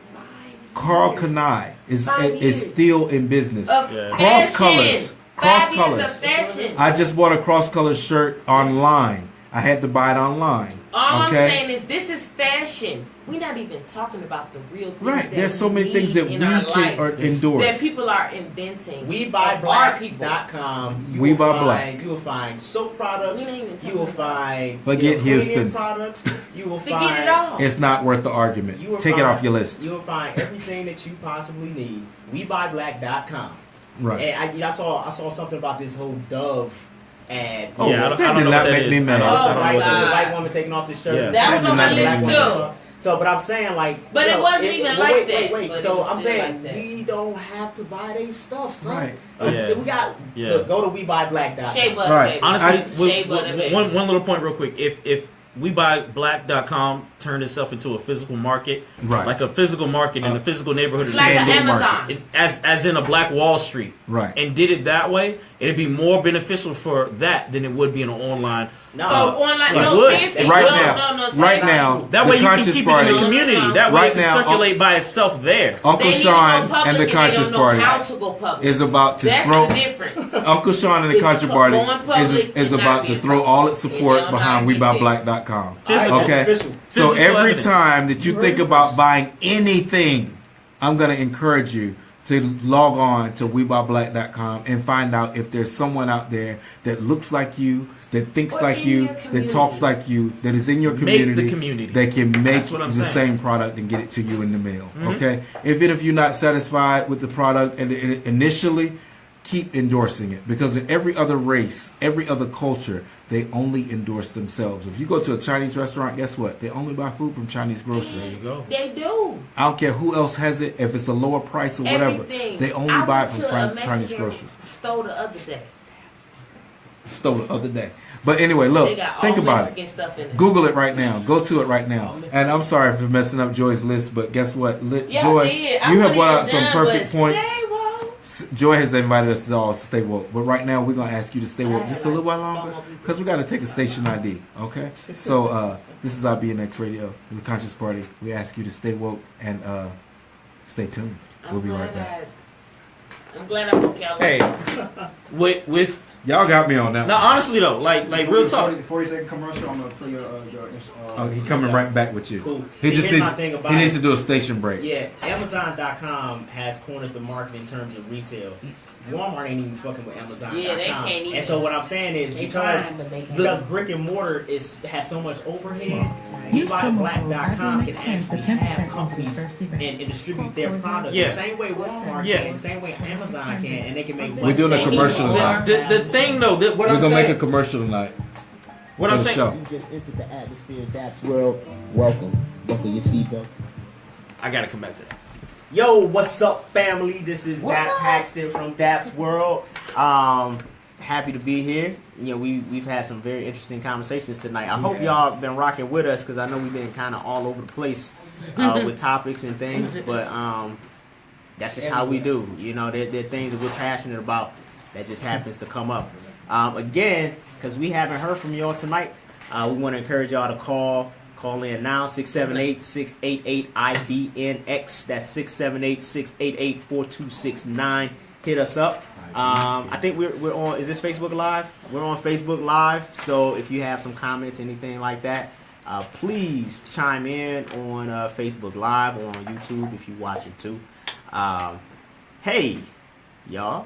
Carl years. Kanai is 5 is years. still in business. Of Yeah. Cross fashion. colors. 5 Cross years colors. of fashion. I just bought a cross color shirt online. I had to buy it online. All I'm Okay? saying is this is fashion. We're not even talking about the real things. Right. that There's so many need things that we in our can life endorse. that people are inventing. WeBuyBlack.com. You We will Buy find, Black. You will find soap products. We ain't even You talking will about find Forget cleaning Houston's. products. You will Forget find it all. It's not worth the argument. You will Take it find- off your list. You will find everything that you possibly need. WeBuyBlack.com. Right. And I saw something about this whole Dove ad. Oh, Yeah, I that don't did know not what that make me is. mad. I don't know Oh, what that the is. white woman taking off the shirt. Yeah. That was on my list too. So, but I'm saying like, But it yo, wasn't even like that, Wait. but it So was I'm still saying like that. we don't have to buy their stuff, son. Right. Yeah. We got. Yeah. Look, go to WeBuyBlack.com. Shea butter, Right. baby. Honestly, Shea butter, baby. one little point real quick. If WeBuyBlack.com turned itself into a physical market, Right. like a physical market in a physical neighborhood, It's like an Standing Amazon. market. as in a Black Wall Street, Right. and did it that way, it'd be more beneficial for that than it would be an online. No. Oh, online. It No, would. seriously. Right no, now. No, Right seriously. now. That the way you can Conscious keep Party. it in the community. That way Right it can now, circulate by itself there. Uncle They need to go Sean public and the they Conscious don't know Party how to go public. is about to That's throw. the difference. Uncle Sean and the It's Conscious go- Party going public is and about not to being throw public. all its And support they'll behind not get there. WeBuyBlack.com. Physical. Okay. Official. So Physical every evidence. time that you think about buying anything, I'm going to encourage you to log on to WeBuyBlack.com and find out if there's someone out there that looks like you, that thinks Or like in you, your that community. talks like you, that is in your Make community, the community. that can make That's what I'm the saying. same product and get it to you in the mail. Mhm. Okay. Even if you're not satisfied with the product and initially, keep endorsing it, because in every other race, every other culture, they only endorse themselves. If you go to a Chinese restaurant, guess what? They only buy food from Chinese There you grocers. go. They do. I don't care who else has it. If it's a lower price or whatever, Everything. they only I buy it went from to a Chinese Mexican grocers. store the other day. Stole the other day. But anyway, They look, got all think about Mexican it. stuff in it. Google it right now. Go to it right now. And I'm sorry for messing up Joy's list, but guess what? Yeah, Joy, I did. I you have wasn't brought even out some done, perfect but points. stay woke. Joy has invited us to all stay woke, but right now we're gonna ask you to stay woke I just a little while longer like because we got to take a station ID. Okay, so this is our BNX Radio, the Conscious Party. We ask you to stay woke and stay tuned. We'll be right back. I'm glad I woke y'all Hey, up. with Y'all got me on that. now honestly though, like real talk. 40-second commercial on the for your Oh, he coming right back with you. Cool. He just Here's needs my thing about he needs it. to do a station break. Yeah, Amazon.com has cornered the market in terms of retail. Walmart ain't even fucking with Amazon.com. Yeah, they can't even. And so what I'm saying is They because trying, but they can't. because brick and mortar has so much overhead, Use promo code WeBuyBlack.com can IBNX10 for actually 10% have off companies your first event. and distribute their product Yeah. the same way Walmart Yeah. can, the same way Amazon can, and they can make We're doing a They need commercial more. tonight. The thing though, that what We're I'm gonna saying, make a commercial tonight. what for I'm the saying, show. You just entered the atmosphere of Daps World. Welcome. Buckle your seatbelt. I gotta come back to that. Yo, what's up, family? This is What's Dap up? Paxton from Daps World. Happy to be here. You know, we've had some very interesting conversations tonight. I hope y'all been rocking with us because I know we've been kind of all over the place with topics and things, but that's just how we do. You know, there are things that we're passionate about that just happens to come up. Again, because we haven't heard from y'all tonight, we want to encourage y'all to call in now, 678-688-IBNX. That's 678-688-4269. Hit us up. I think we're on, is this Facebook Live? We're on Facebook Live, so if you have some comments, anything like that, please chime in on Facebook Live or on YouTube if you're watching too. Hey, y'all.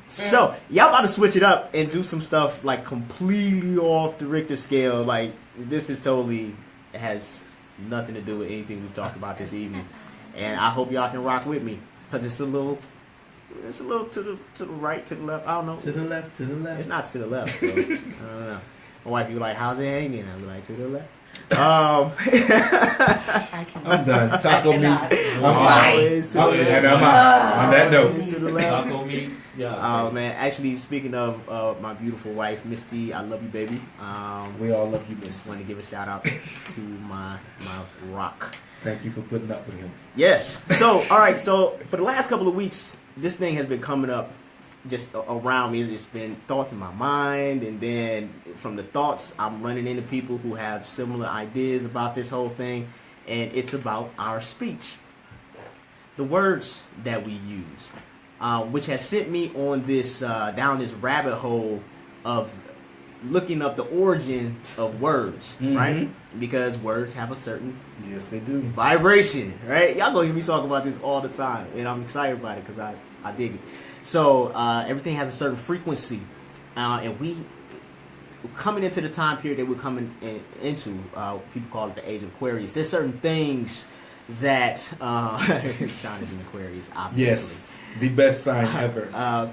So, y'all about to switch it up and do some stuff like completely off the Richter scale. Like, this is totally, it has nothing to do with anything we've talked about this evening. And I hope y'all can rock with me because it's a little to the right, to the left. I don't know. To the left, to the left. It's not to the left, bro. I don't know. My wife be like, how's it hanging? I'll be like, to the left. I'm done. Taco meat. always to the left. And I'm out. On that note. Always to the left. Taco meat. Yeah. Oh man, actually speaking of my beautiful wife, Misty, I love you, baby. We all love you, Miss. Just want to give a shout out to my rock. Thank you for putting up with him. Yes. So all right. So for the last couple of weeks, this thing has been coming up just around me. It's been thoughts in my mind, and then from the thoughts, I'm running into people who have similar ideas about this whole thing, and it's about our speech, the words that we use, which has sent me on this down this rabbit hole of looking up the origin of words, right? Because words have a certain they do. vibration, right? Y'all gonna hear me talk about this all the time, and I'm excited about it because I dig it. So everything has a certain frequency, and we coming into the time period that we're coming into, people call it the age of Aquarius. There's certain things that Sean is in Aquarius, obviously. Yes, the best sign ever.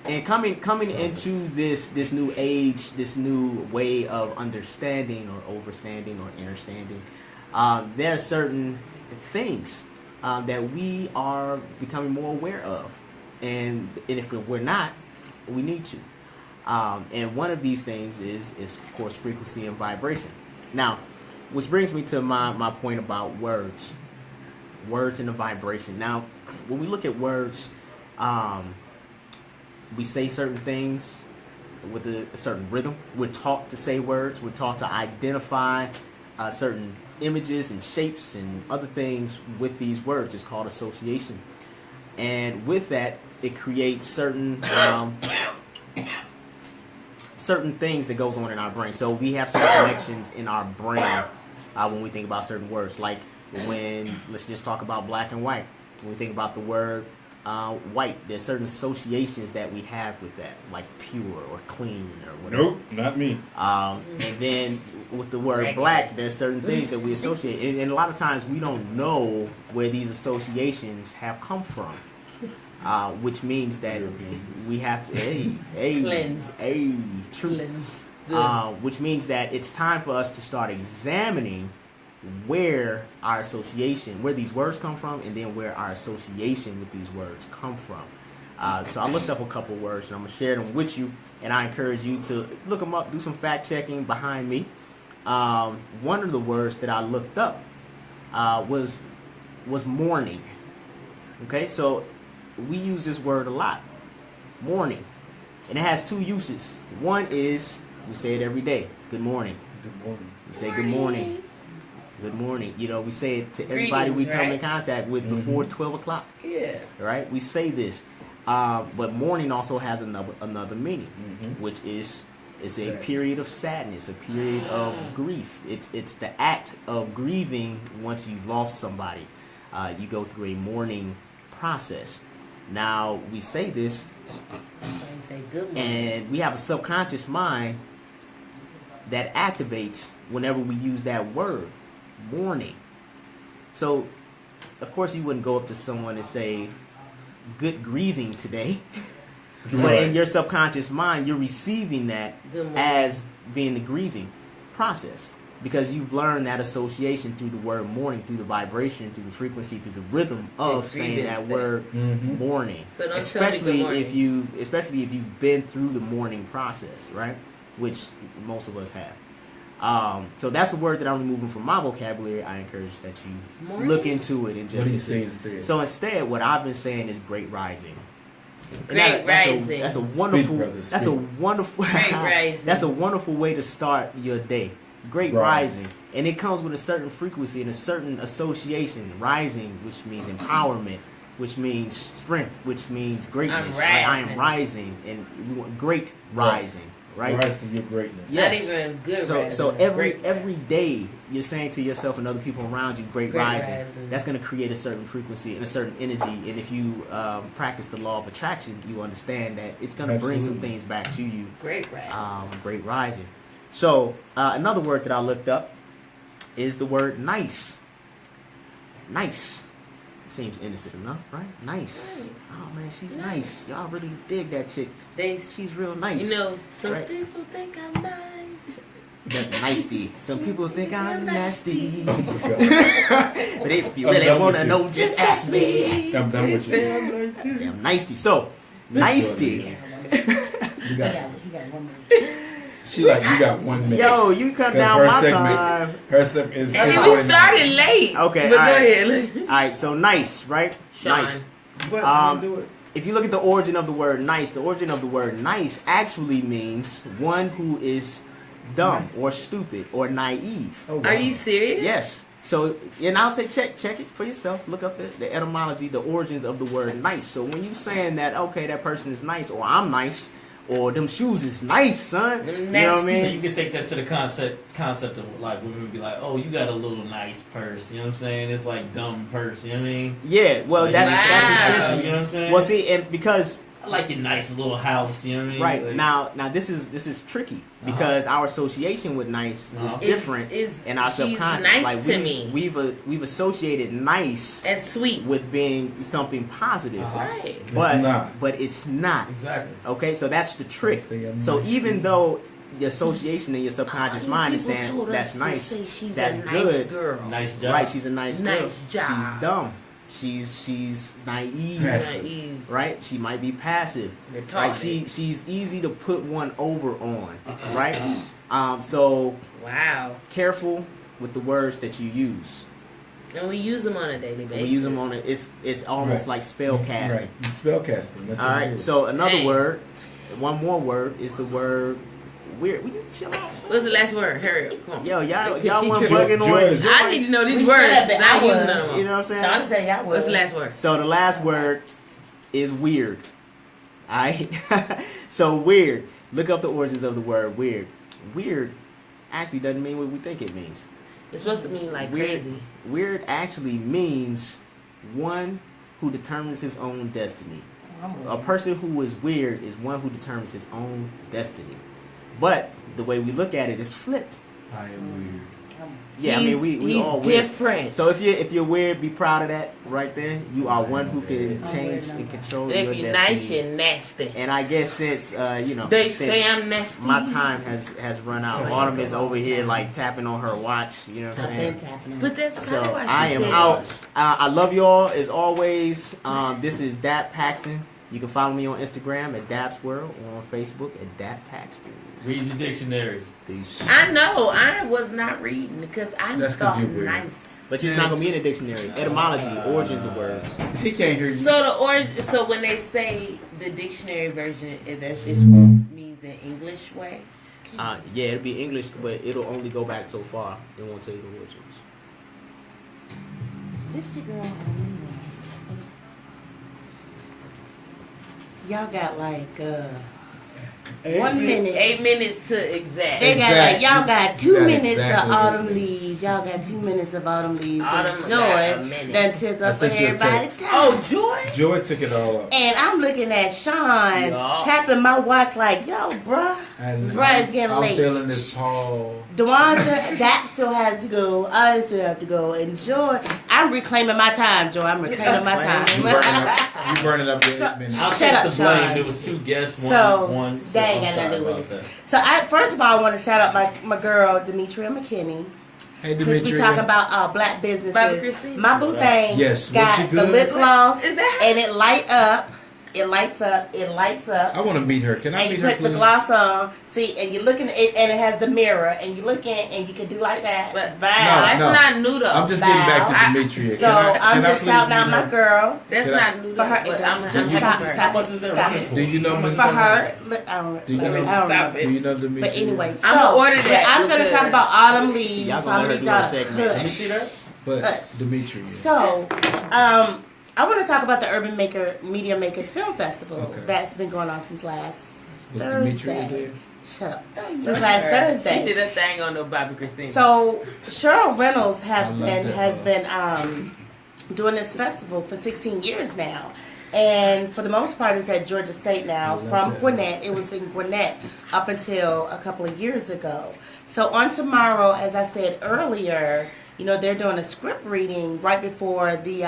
And coming into this new age, this new way of understanding or overstanding or understanding, there are certain things that we are becoming more aware of, and if we're not, we need to. And one of these things is of course frequency and vibration. Now, which brings me to my point about words and the vibration. Now, when we look at words, we say certain things with a certain rhythm. We're taught to say words. We're taught to identify certain images and shapes and other things with these words. It's called association. And with that, it creates certain certain things that goes on in our brain. So we have certain connections in our brain when we think about certain words. Like when, let's just talk about black and white. When we think about the word white, there's certain associations that we have with that, like pure or clean or whatever. Nope, not me. And then with the word black, there's certain things that we associate, and a lot of times we don't know where these associations have come from, which means that we have to Cleanse. Which means that it's time for us to start examining where our association, where these words come from, and then where our association with these words come from. So I looked up a couple words, and I'm going to share them with you, and I encourage you to look them up, do some fact checking behind me. One of the words that I looked up was morning. Okay, so we use this word a lot, morning, and it has two uses. One is we say it every day, good morning. Good morning. We say good morning. Good morning. You know, we say it to everybody we come in contact with before 12 o'clock. Yeah. Right? We say this. But mourning also has another meaning, which is it's a period of sadness, a period of grief. It's the act of grieving once you've lost somebody. You go through a mourning process. Now, we say this, Say good morning. and we have a subconscious mind that activates whenever we use that word, mourning. So, of course, you wouldn't go up to someone and say, good grieving today. But in your subconscious mind, you're receiving that as being the grieving process. Because you've learned that association through the word mourning, through the vibration, through the frequency, through the rhythm of saying that word mourning. So don't especially tell me good morning. especially if you've been through the mourning process, right? Which most of us have. So that's a word that I'm removing from my vocabulary. I encourage that you look into it and just What do you consider. say instead? So instead, what I've been saying is great rising. Great rising. That's a wonderful. brother, That's a wonderful. Great rising. That's a wonderful way to start your day. Great rising, and it comes with a certain frequency and a certain association. Rising, which means empowerment, which means strength, which means greatness. I'm Right? I rising. am rising, and we want great rising. Right? Rise to your greatness. Not even good rising. So every Great day you're saying to yourself and other people around you, great rising. rising. That's going to create a certain frequency and a certain energy. And if you practice the law of attraction, you understand that it's going to bring some Absolutely. things back to you. Great rising. Great rising. So another word that I looked up is the word nice. Nice. Seems innocent enough, right? Nice. Oh man, she's nice. Y'all really dig that chick. She's real nice. You know, some Right. people think I'm nice. That's nasty. Some people think I'm nasty. I'm But if you really done want with to you. know, just ask me. done with you. Say I'm nasty. So, nasty. You got, He got 1 minute. she like, you got 1 minute. Yo, you cut 'Cause down her my segment- time. Her segment is. And we started late. Okay, But all go right. ahead. All right, so nice, right? Sean. Nice. But Um, do it. if you look at the origin of the word nice, the origin of the word nice actually means one who is dumb or stupid or naive. Oh, wow. Are you serious? Yes. So, and I'll say check it for yourself. Look up the etymology, the origins of the word nice. So when you saying that, okay, that person is nice, or I'm nice, or them shoes is nice, son. You know what I So you mean? can take that to the concept of like women be like, oh, you got a little nice purse. You know what I'm saying? It's like dumb purse. You know what I mean? Yeah. Well, Like, that's Wow. essentially. You know what I'm saying? Well, see, and because I like your nice little house. You know what I mean? right Like, now this is tricky because our association with nice is Uh-huh. different Is in our she's subconscious. nice Like to me. we've associated nice And sweet. with being something positive, Uh-huh. Right. but it's not. Exactly. Okay, so that's the trick. Say I'm So nice. even though the association in your subconscious mind is saying that's nice, that's good. Girl. Nice job. Right? She's a nice girl. Nice job. She's dumb. She's naive. Naive. Right? She might be passive. Right? Retarded. She's easy to put one over on. Right? So Wow. careful with the words that you use. And we use them on a daily basis. When we use them on it, it's almost Right. like spell casting. Right. Spell casting. That's All what it right. is. So another Dang. word, one more word is the word weird. Will you chill out? What's the last word? Hurry up. Come on. Yo, y'all She want could- bugging Joy on. is- I need to know these We words. should have been- I I use was. none of them. You know what I'm saying? So I'm saying y'all What's was. the last word? So the last word is weird. Alright? So weird. Look up the origins of the word weird. Weird actually doesn't mean what we think it means. It's supposed to mean like Weird. crazy. Weird actually means one who determines his own destiny. A person who is weird is one who determines his own destiny. But the way we look at it is flipped. I am weird. Yeah, I mean we he's all weird. different. So if you're weird, be proud of that right there. You are one who can change and control your if you're destiny. nice, you're nasty. And I guess since They since say I'm nasty. my time has run out. Autumn is over here like tapping on her watch. You know what I'm saying? But that's So kind of why she I am said out. I love y'all as always. This is Dap Paxton. You can follow me on Instagram at Daps World or on Facebook at Dap Paxton. Read your dictionaries. Peace. I know. I was not reading because I That's 'cause thought you're weird. nice. But it's not gonna be in the dictionary. Etymology, origins of words. He can't hear you. So when they say the dictionary version, that's just what it means in English way. Yeah, it'll be English, but it'll only go back so far. It won't tell you the origins. This your girl. Y'all got like 1 minute. 8 minutes to exact. They got like y'all got 2 That's minutes exactly of what autumn it is. leaves. Y'all got 2 minutes of autumn leaves. Autumn But got a Joy minute. done took I up sent you a everybody's time. Oh, Joy. Joy took it all up. And I'm looking at Sean Yeah. tapping my watch like, yo, bruh. And Bruh, it's getting I'm late. feeling this tall. Dewanda, that still has to go. I still have to go. And Joy, I'm reclaiming my time, Joy. I'm reclaiming my You time. burning up your So- 8 minutes. I'll Shut take up, the blame. Sean. There was 2 guests. So, One. So that ain't I'm got nothing sorry to do about with that. So first of all, I want to shout out my girl, Demetria McKinney. Hey, Since we Dimitri. talk about black businesses, Bobby Christine? my boo thing Yes, was got she the good? lip gloss, Is that her? and it lights up. It lights up. I want to meet her. Can I And meet you her, put the please? gloss on, see, and you're looking at it, and it has the mirror, and you look in, and you can do like that. But Bow. that's no. not new though. I'm just getting back Bow. to Dimitri. So I'm just shouting out my girl That's Can I- not new for her. though. But I'm Do you- Stop sorry. it. Do you know Ms. For her, look, I don't Do you know? remember. Do you know Dimitri? But anyway, so I'ma order but that I'm gonna because- talk about autumn leaves. Y'all So gonna I'm let her gonna do her segment. Let me see that. But Dimitri. Yeah. So, I want to talk about the Urban Media Makers Film Festival Okay. that's been going on since last Was Dimitri Thursday. there? Shut up. Since last She Thursday. did a thing on the Bobby Christine. So Cheryl Reynolds I love that has one. been doing this festival for 16 years now. And for the most part, it's at Georgia State now I love from that. Gwinnett. It was in Gwinnett up until a couple of years ago. So on tomorrow, as I said earlier, they're doing a script reading right before the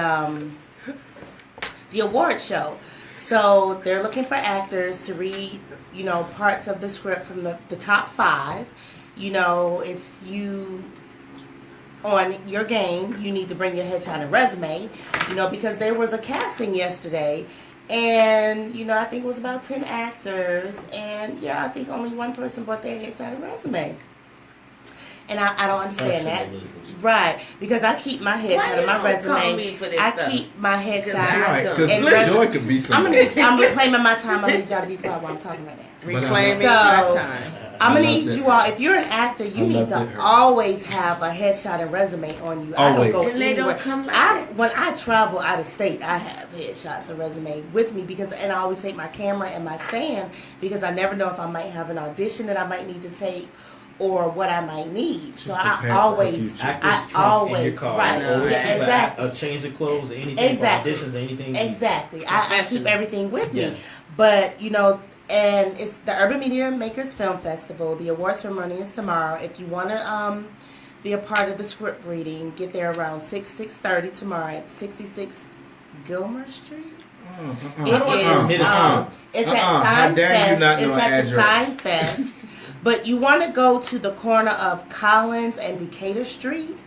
award show. So they're looking for actors to read, parts of the script from the top 5. If you on your game, you need to bring your headshot and resume, because there was a casting yesterday, and I think it was about 10 actors, and I think only one person brought their headshot and resume. And I don't understand that. Professionalism. Right, because I keep my Why headshot you and my don't call resume. me for this I stuff? keep my headshot. Right, Because And Joy could be somebody. I'm reclaiming my time. I need y'all to be quiet while I'm talking right now. Reclaiming So, my time. I'm I gonna love need that. you all. If you're an actor, you I need love to that. always have a headshot and resume on you. I Always. don't go And they don't anywhere. come like that. When I travel out of state, I have headshots and resume with me and I always take my camera and my stand because I never know if I might have an audition that I might need to take or what I might need. So prepare I for the always, future. Actors I trunk always, in your car. right, Always yeah, keep exactly. a change of clothes, anything Exactly. for auditions, anything. Exactly. I keep Professional. everything with me. Yes. But, you know, and it's the Urban Media Makers Film Festival. The award ceremony is tomorrow. If you want to be a part of the script reading, get there around 6:30 tomorrow at 66 Gilmer Street. It is. It's at How Sign dare you Fest. not know It's an at the address. Sign Fest. But you want to go to the corner of Collins and Decatur Street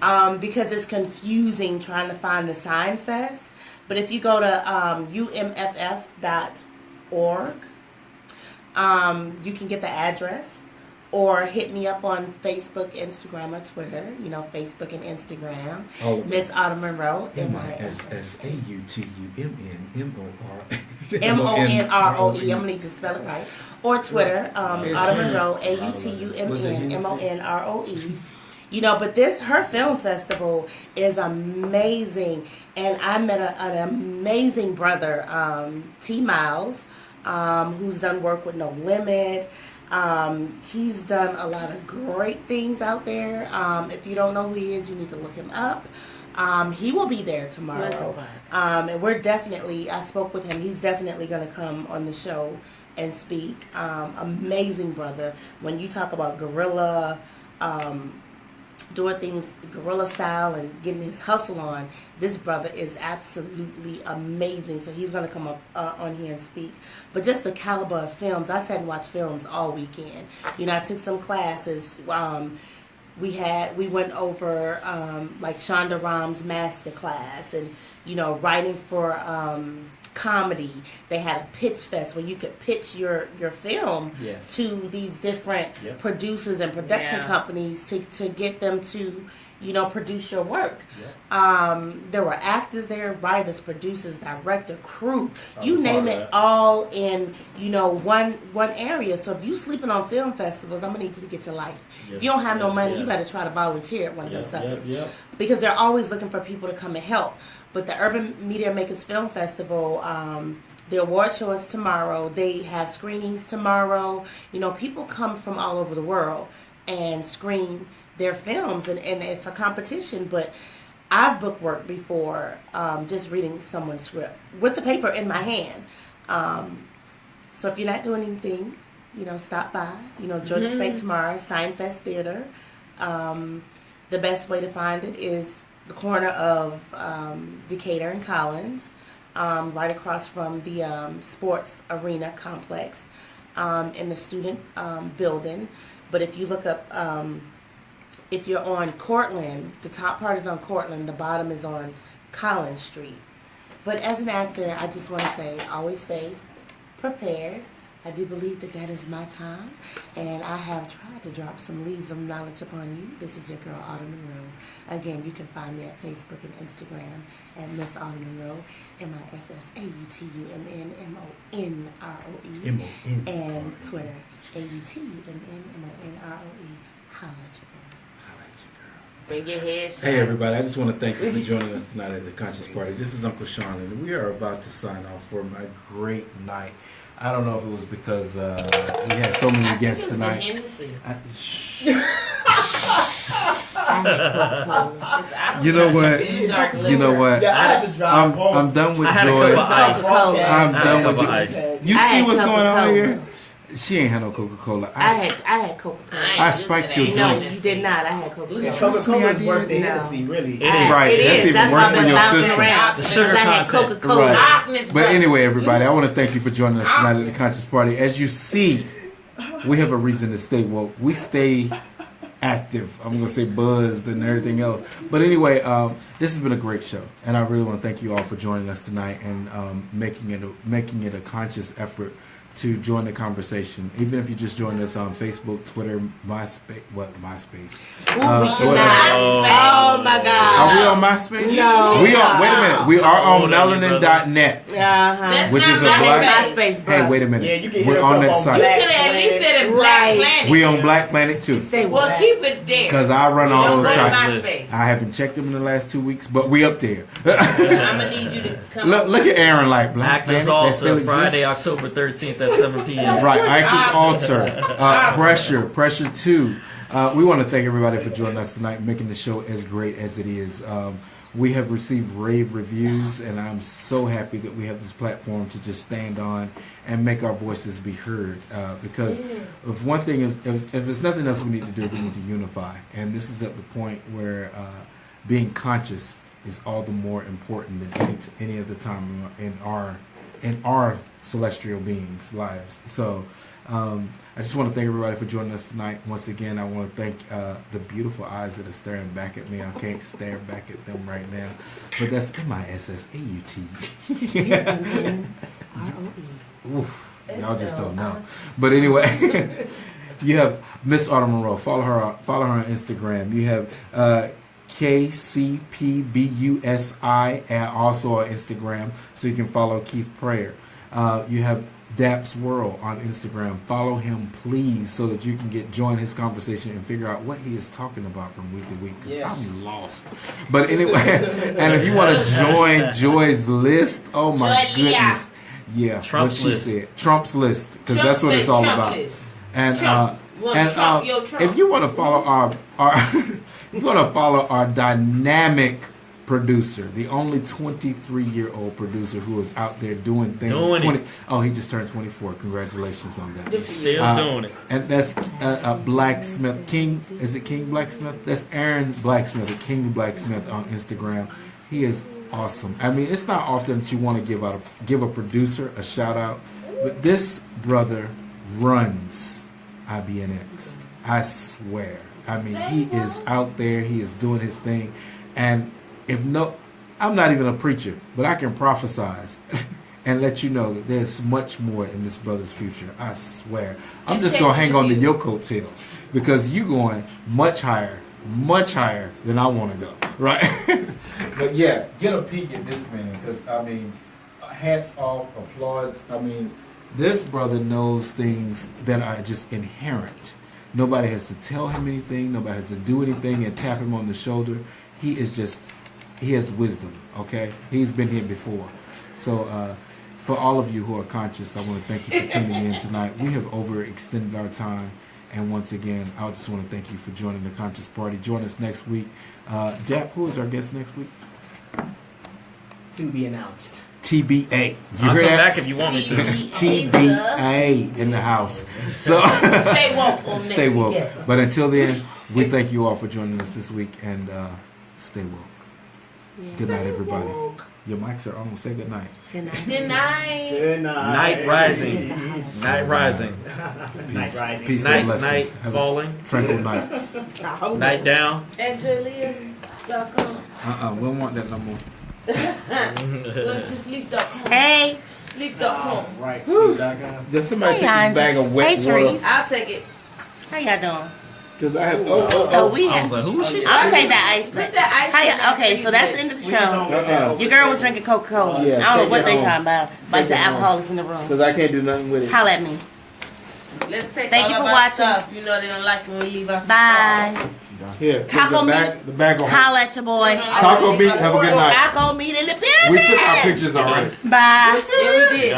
because it's confusing trying to find the Sign Fest. But if you go to umff.org, you can get the address or hit me up on Facebook, Instagram, or Twitter. You know, Facebook and Instagram. Oh, Miss Autumn Monroe, MISSAUTUMNMOR. MONROE. I'm gonna need to spell it right. Or Twitter, Autumn Monroe, AUTUMNMONROE. You know, but her film festival is amazing, and I met an amazing brother, T. Miles, who's done work with No Limit. He's done a lot of great things out there. If you don't know who he is, you need to look him up. He will be there tomorrow. And I spoke with him. He's definitely going to come on the show and speak. Amazing brother. When you talk about guerrilla, doing things guerrilla style and getting his hustle on, this brother is absolutely amazing. So he's going to come up on here and speak. But just the caliber of films, I sat and watched films all weekend. You know, I took some classes. We went over like Shonda Rhimes' master class, and you know, writing for comedy. They had a pitch fest where you could pitch your film Yes. to these different Yep. producers and production Yeah. companies to get them to, you know, produce your work. Yep. There were actors there, writers, producers, director, crew. I was You a part name of it, that. all in, you know, one area. So if you sleeping on film festivals, I'm gonna need you to get your life. If you don't have no money, you better try to volunteer at one of them suckers. Because they're always looking for people to come and help. But the Urban Media Makers Film Festival, the award show is tomorrow. They have screenings tomorrow. You know, people come from all over the world and screen their films, and it's a competition. But I've booked work before, just reading someone's script with the paper in my hand. So if you're not doing anything, you know, stop by. You know, Georgia State tomorrow, Seinfest Theater. The best way to find it is the corner of Decatur and Collins, right across from the sports arena complex in the student building. But if you look up, if you're on Cortland, the top part is on Cortland, the bottom is on Collins Street. But as an actor, I just want to say, always stay prepared. I do believe that is my time, and I have tried to drop some leaves of knowledge upon you. This is your girl, Autumn Monroe. Again, you can find me at Facebook and Instagram at Miss Autumn Monroe, MISSAUTUMNMONROE, and Twitter, AUTUMNMONROE. Holla at you, girl. Bring your head. Hey everybody, I just want to thank you for joining us tonight at the Conscious Party. This is Uncle Sean, and we are about to sign off for a great night. I don't know if it was because we had so many guests tonight. You know what? You know what? Yeah, I had to drive home. I'm done with I had a Joy. cup of ice. I'm done with ice. you. You I see had what's going on Coca-Cola. here? She ain't had no Coca-Cola. I had Coca-Cola. I spiked your No, drink. you did not. I had Coca-Cola. Coca-Cola is worse than No. Hennessy, really. It is. Right, It that's is. even That's worse why I've for been your bouncing system. around. The sugar because I had content. Coca-Cola. Right. But anyway, everybody, I want to thank you for joining us tonight at the Conscious Party. As you see, we have a reason to stay woke. We stay active. I'm going to say buzzed and everything else. But anyway, this has been a great show, and I really want to thank you all for joining us tonight and making it a conscious effort to join the conversation. Even if you just joined us on Facebook, Twitter, MySpace. MySpace? Ooh, we cannot. Oh my God. Are we on MySpace? No. We are. Wait a minute. We are on melanin.net. That's which not is a black. MySpace, bro. Hey, wait a minute. Yeah, you can hit We're us on up that on site. You could have at least said it Black Planet. We on Black Planet too. Stay with Well, that. keep it there. Because I run all Don't those go to sites. MySpace. I haven't checked them in the last 2 weeks, but we up there. I'm gonna need you to come. Look at Aaron like Black Actors Planet. That still Altar, exists? Friday, October 13th at 7 p.m. Right, Actors Altar, Pressure 2. We want to thank everybody for joining us tonight and making the show as great as it is. We have received rave reviews, and I'm so happy that we have this platform to just stand on and make our voices be heard. Because if one thing, if there's nothing else we need to do, we need to unify. And this is at the point where being conscious is all the more important than any other time in our celestial beings' lives. So I just want to thank everybody for joining us tonight. Once again, I want to thank the beautiful eyes that are staring back at me. I can't stare back at them right now, but that's MISSAUT. Oof, y'all just don't know. But anyway, you have Miss Autumn Monroe. Follow her on Instagram. You have KCPBUSI and also on Instagram, so you can follow Keith Preyor. You have Daps World on Instagram. Follow him, please, so that you can join his conversation and figure out what he is talking about from week to week. Because I'm lost. But anyway, and if you want to join Joy's list, oh my goodness, yeah, Trump's what she list. said, Trump's list, because that's what it's all about. And if you want to follow our you want to follow our dynamic producer, the only 23-year-old producer who is out there doing things. Oh, he just turned 24. Congratulations on that. Still doing it. And that's Blacksmith King. Is it King Blacksmith? That's Aaron Blacksmith, King Blacksmith on Instagram. He is awesome. I mean, it's not often that you want to give a producer a shout out, but this brother runs IBNX. I swear. I mean, he is out there. He is doing his thing, and I'm not even a preacher, but I can prophesize and let you know that there's much more in this brother's future. I swear. I'm just going to hang on to your coattails because you're going much higher than I want to go, right? But yeah, get a peek at this man because, I mean, hats off, applause. I mean, this brother knows things that are just inherent. Nobody has to tell him anything. Nobody has to do anything and tap him on the shoulder. He has wisdom, okay? He's been here before. So for all of you who are conscious, I want to thank you for tuning in tonight. We have overextended our time. And once again, I just want to thank you for joining the Conscious Party. Join us next week. Jack, who is our guest next week? To be announced. TBA. I'll come back if you want me to. TBA in the house. So Stay woke on stay next woke. week, yes. But until then, we thank you all for joining us this week and stay woke. Good night, everybody. Your mics are on. Say good night. Good night. Good night. Good night. Night rising. Night rising. Night rising. Peace Night, and blessings. night Have falling. tranquil nights. Night down. AndreaLeah.com. We don't want that no more. Go to sleep.com. Hey. Sleep.com. Right. Does somebody Hey, take this bag of wet Hey, water? Therese. I'll take it. How y'all doing? Because I have. So we I was have. like, who is she? I'm gonna take that ice Put back. that ice How in y'all, that okay, so that's the freezer. end of the show. Your girl was drinking Coca-Cola. Yeah, I don't take know it what they home. talking about. Bunch of it home. alcoholics in the room. Because I can't do nothing with it. Holla at me. Let's take Thank all you of for our watching. stuff. You know they don't like when we leave our Bye. Here, Taco the bag, meat. the bag of Holla at your boy. Taco meat. Have a good night. Taco meat in the building. We took our pictures already. Bye. Yeah, we did.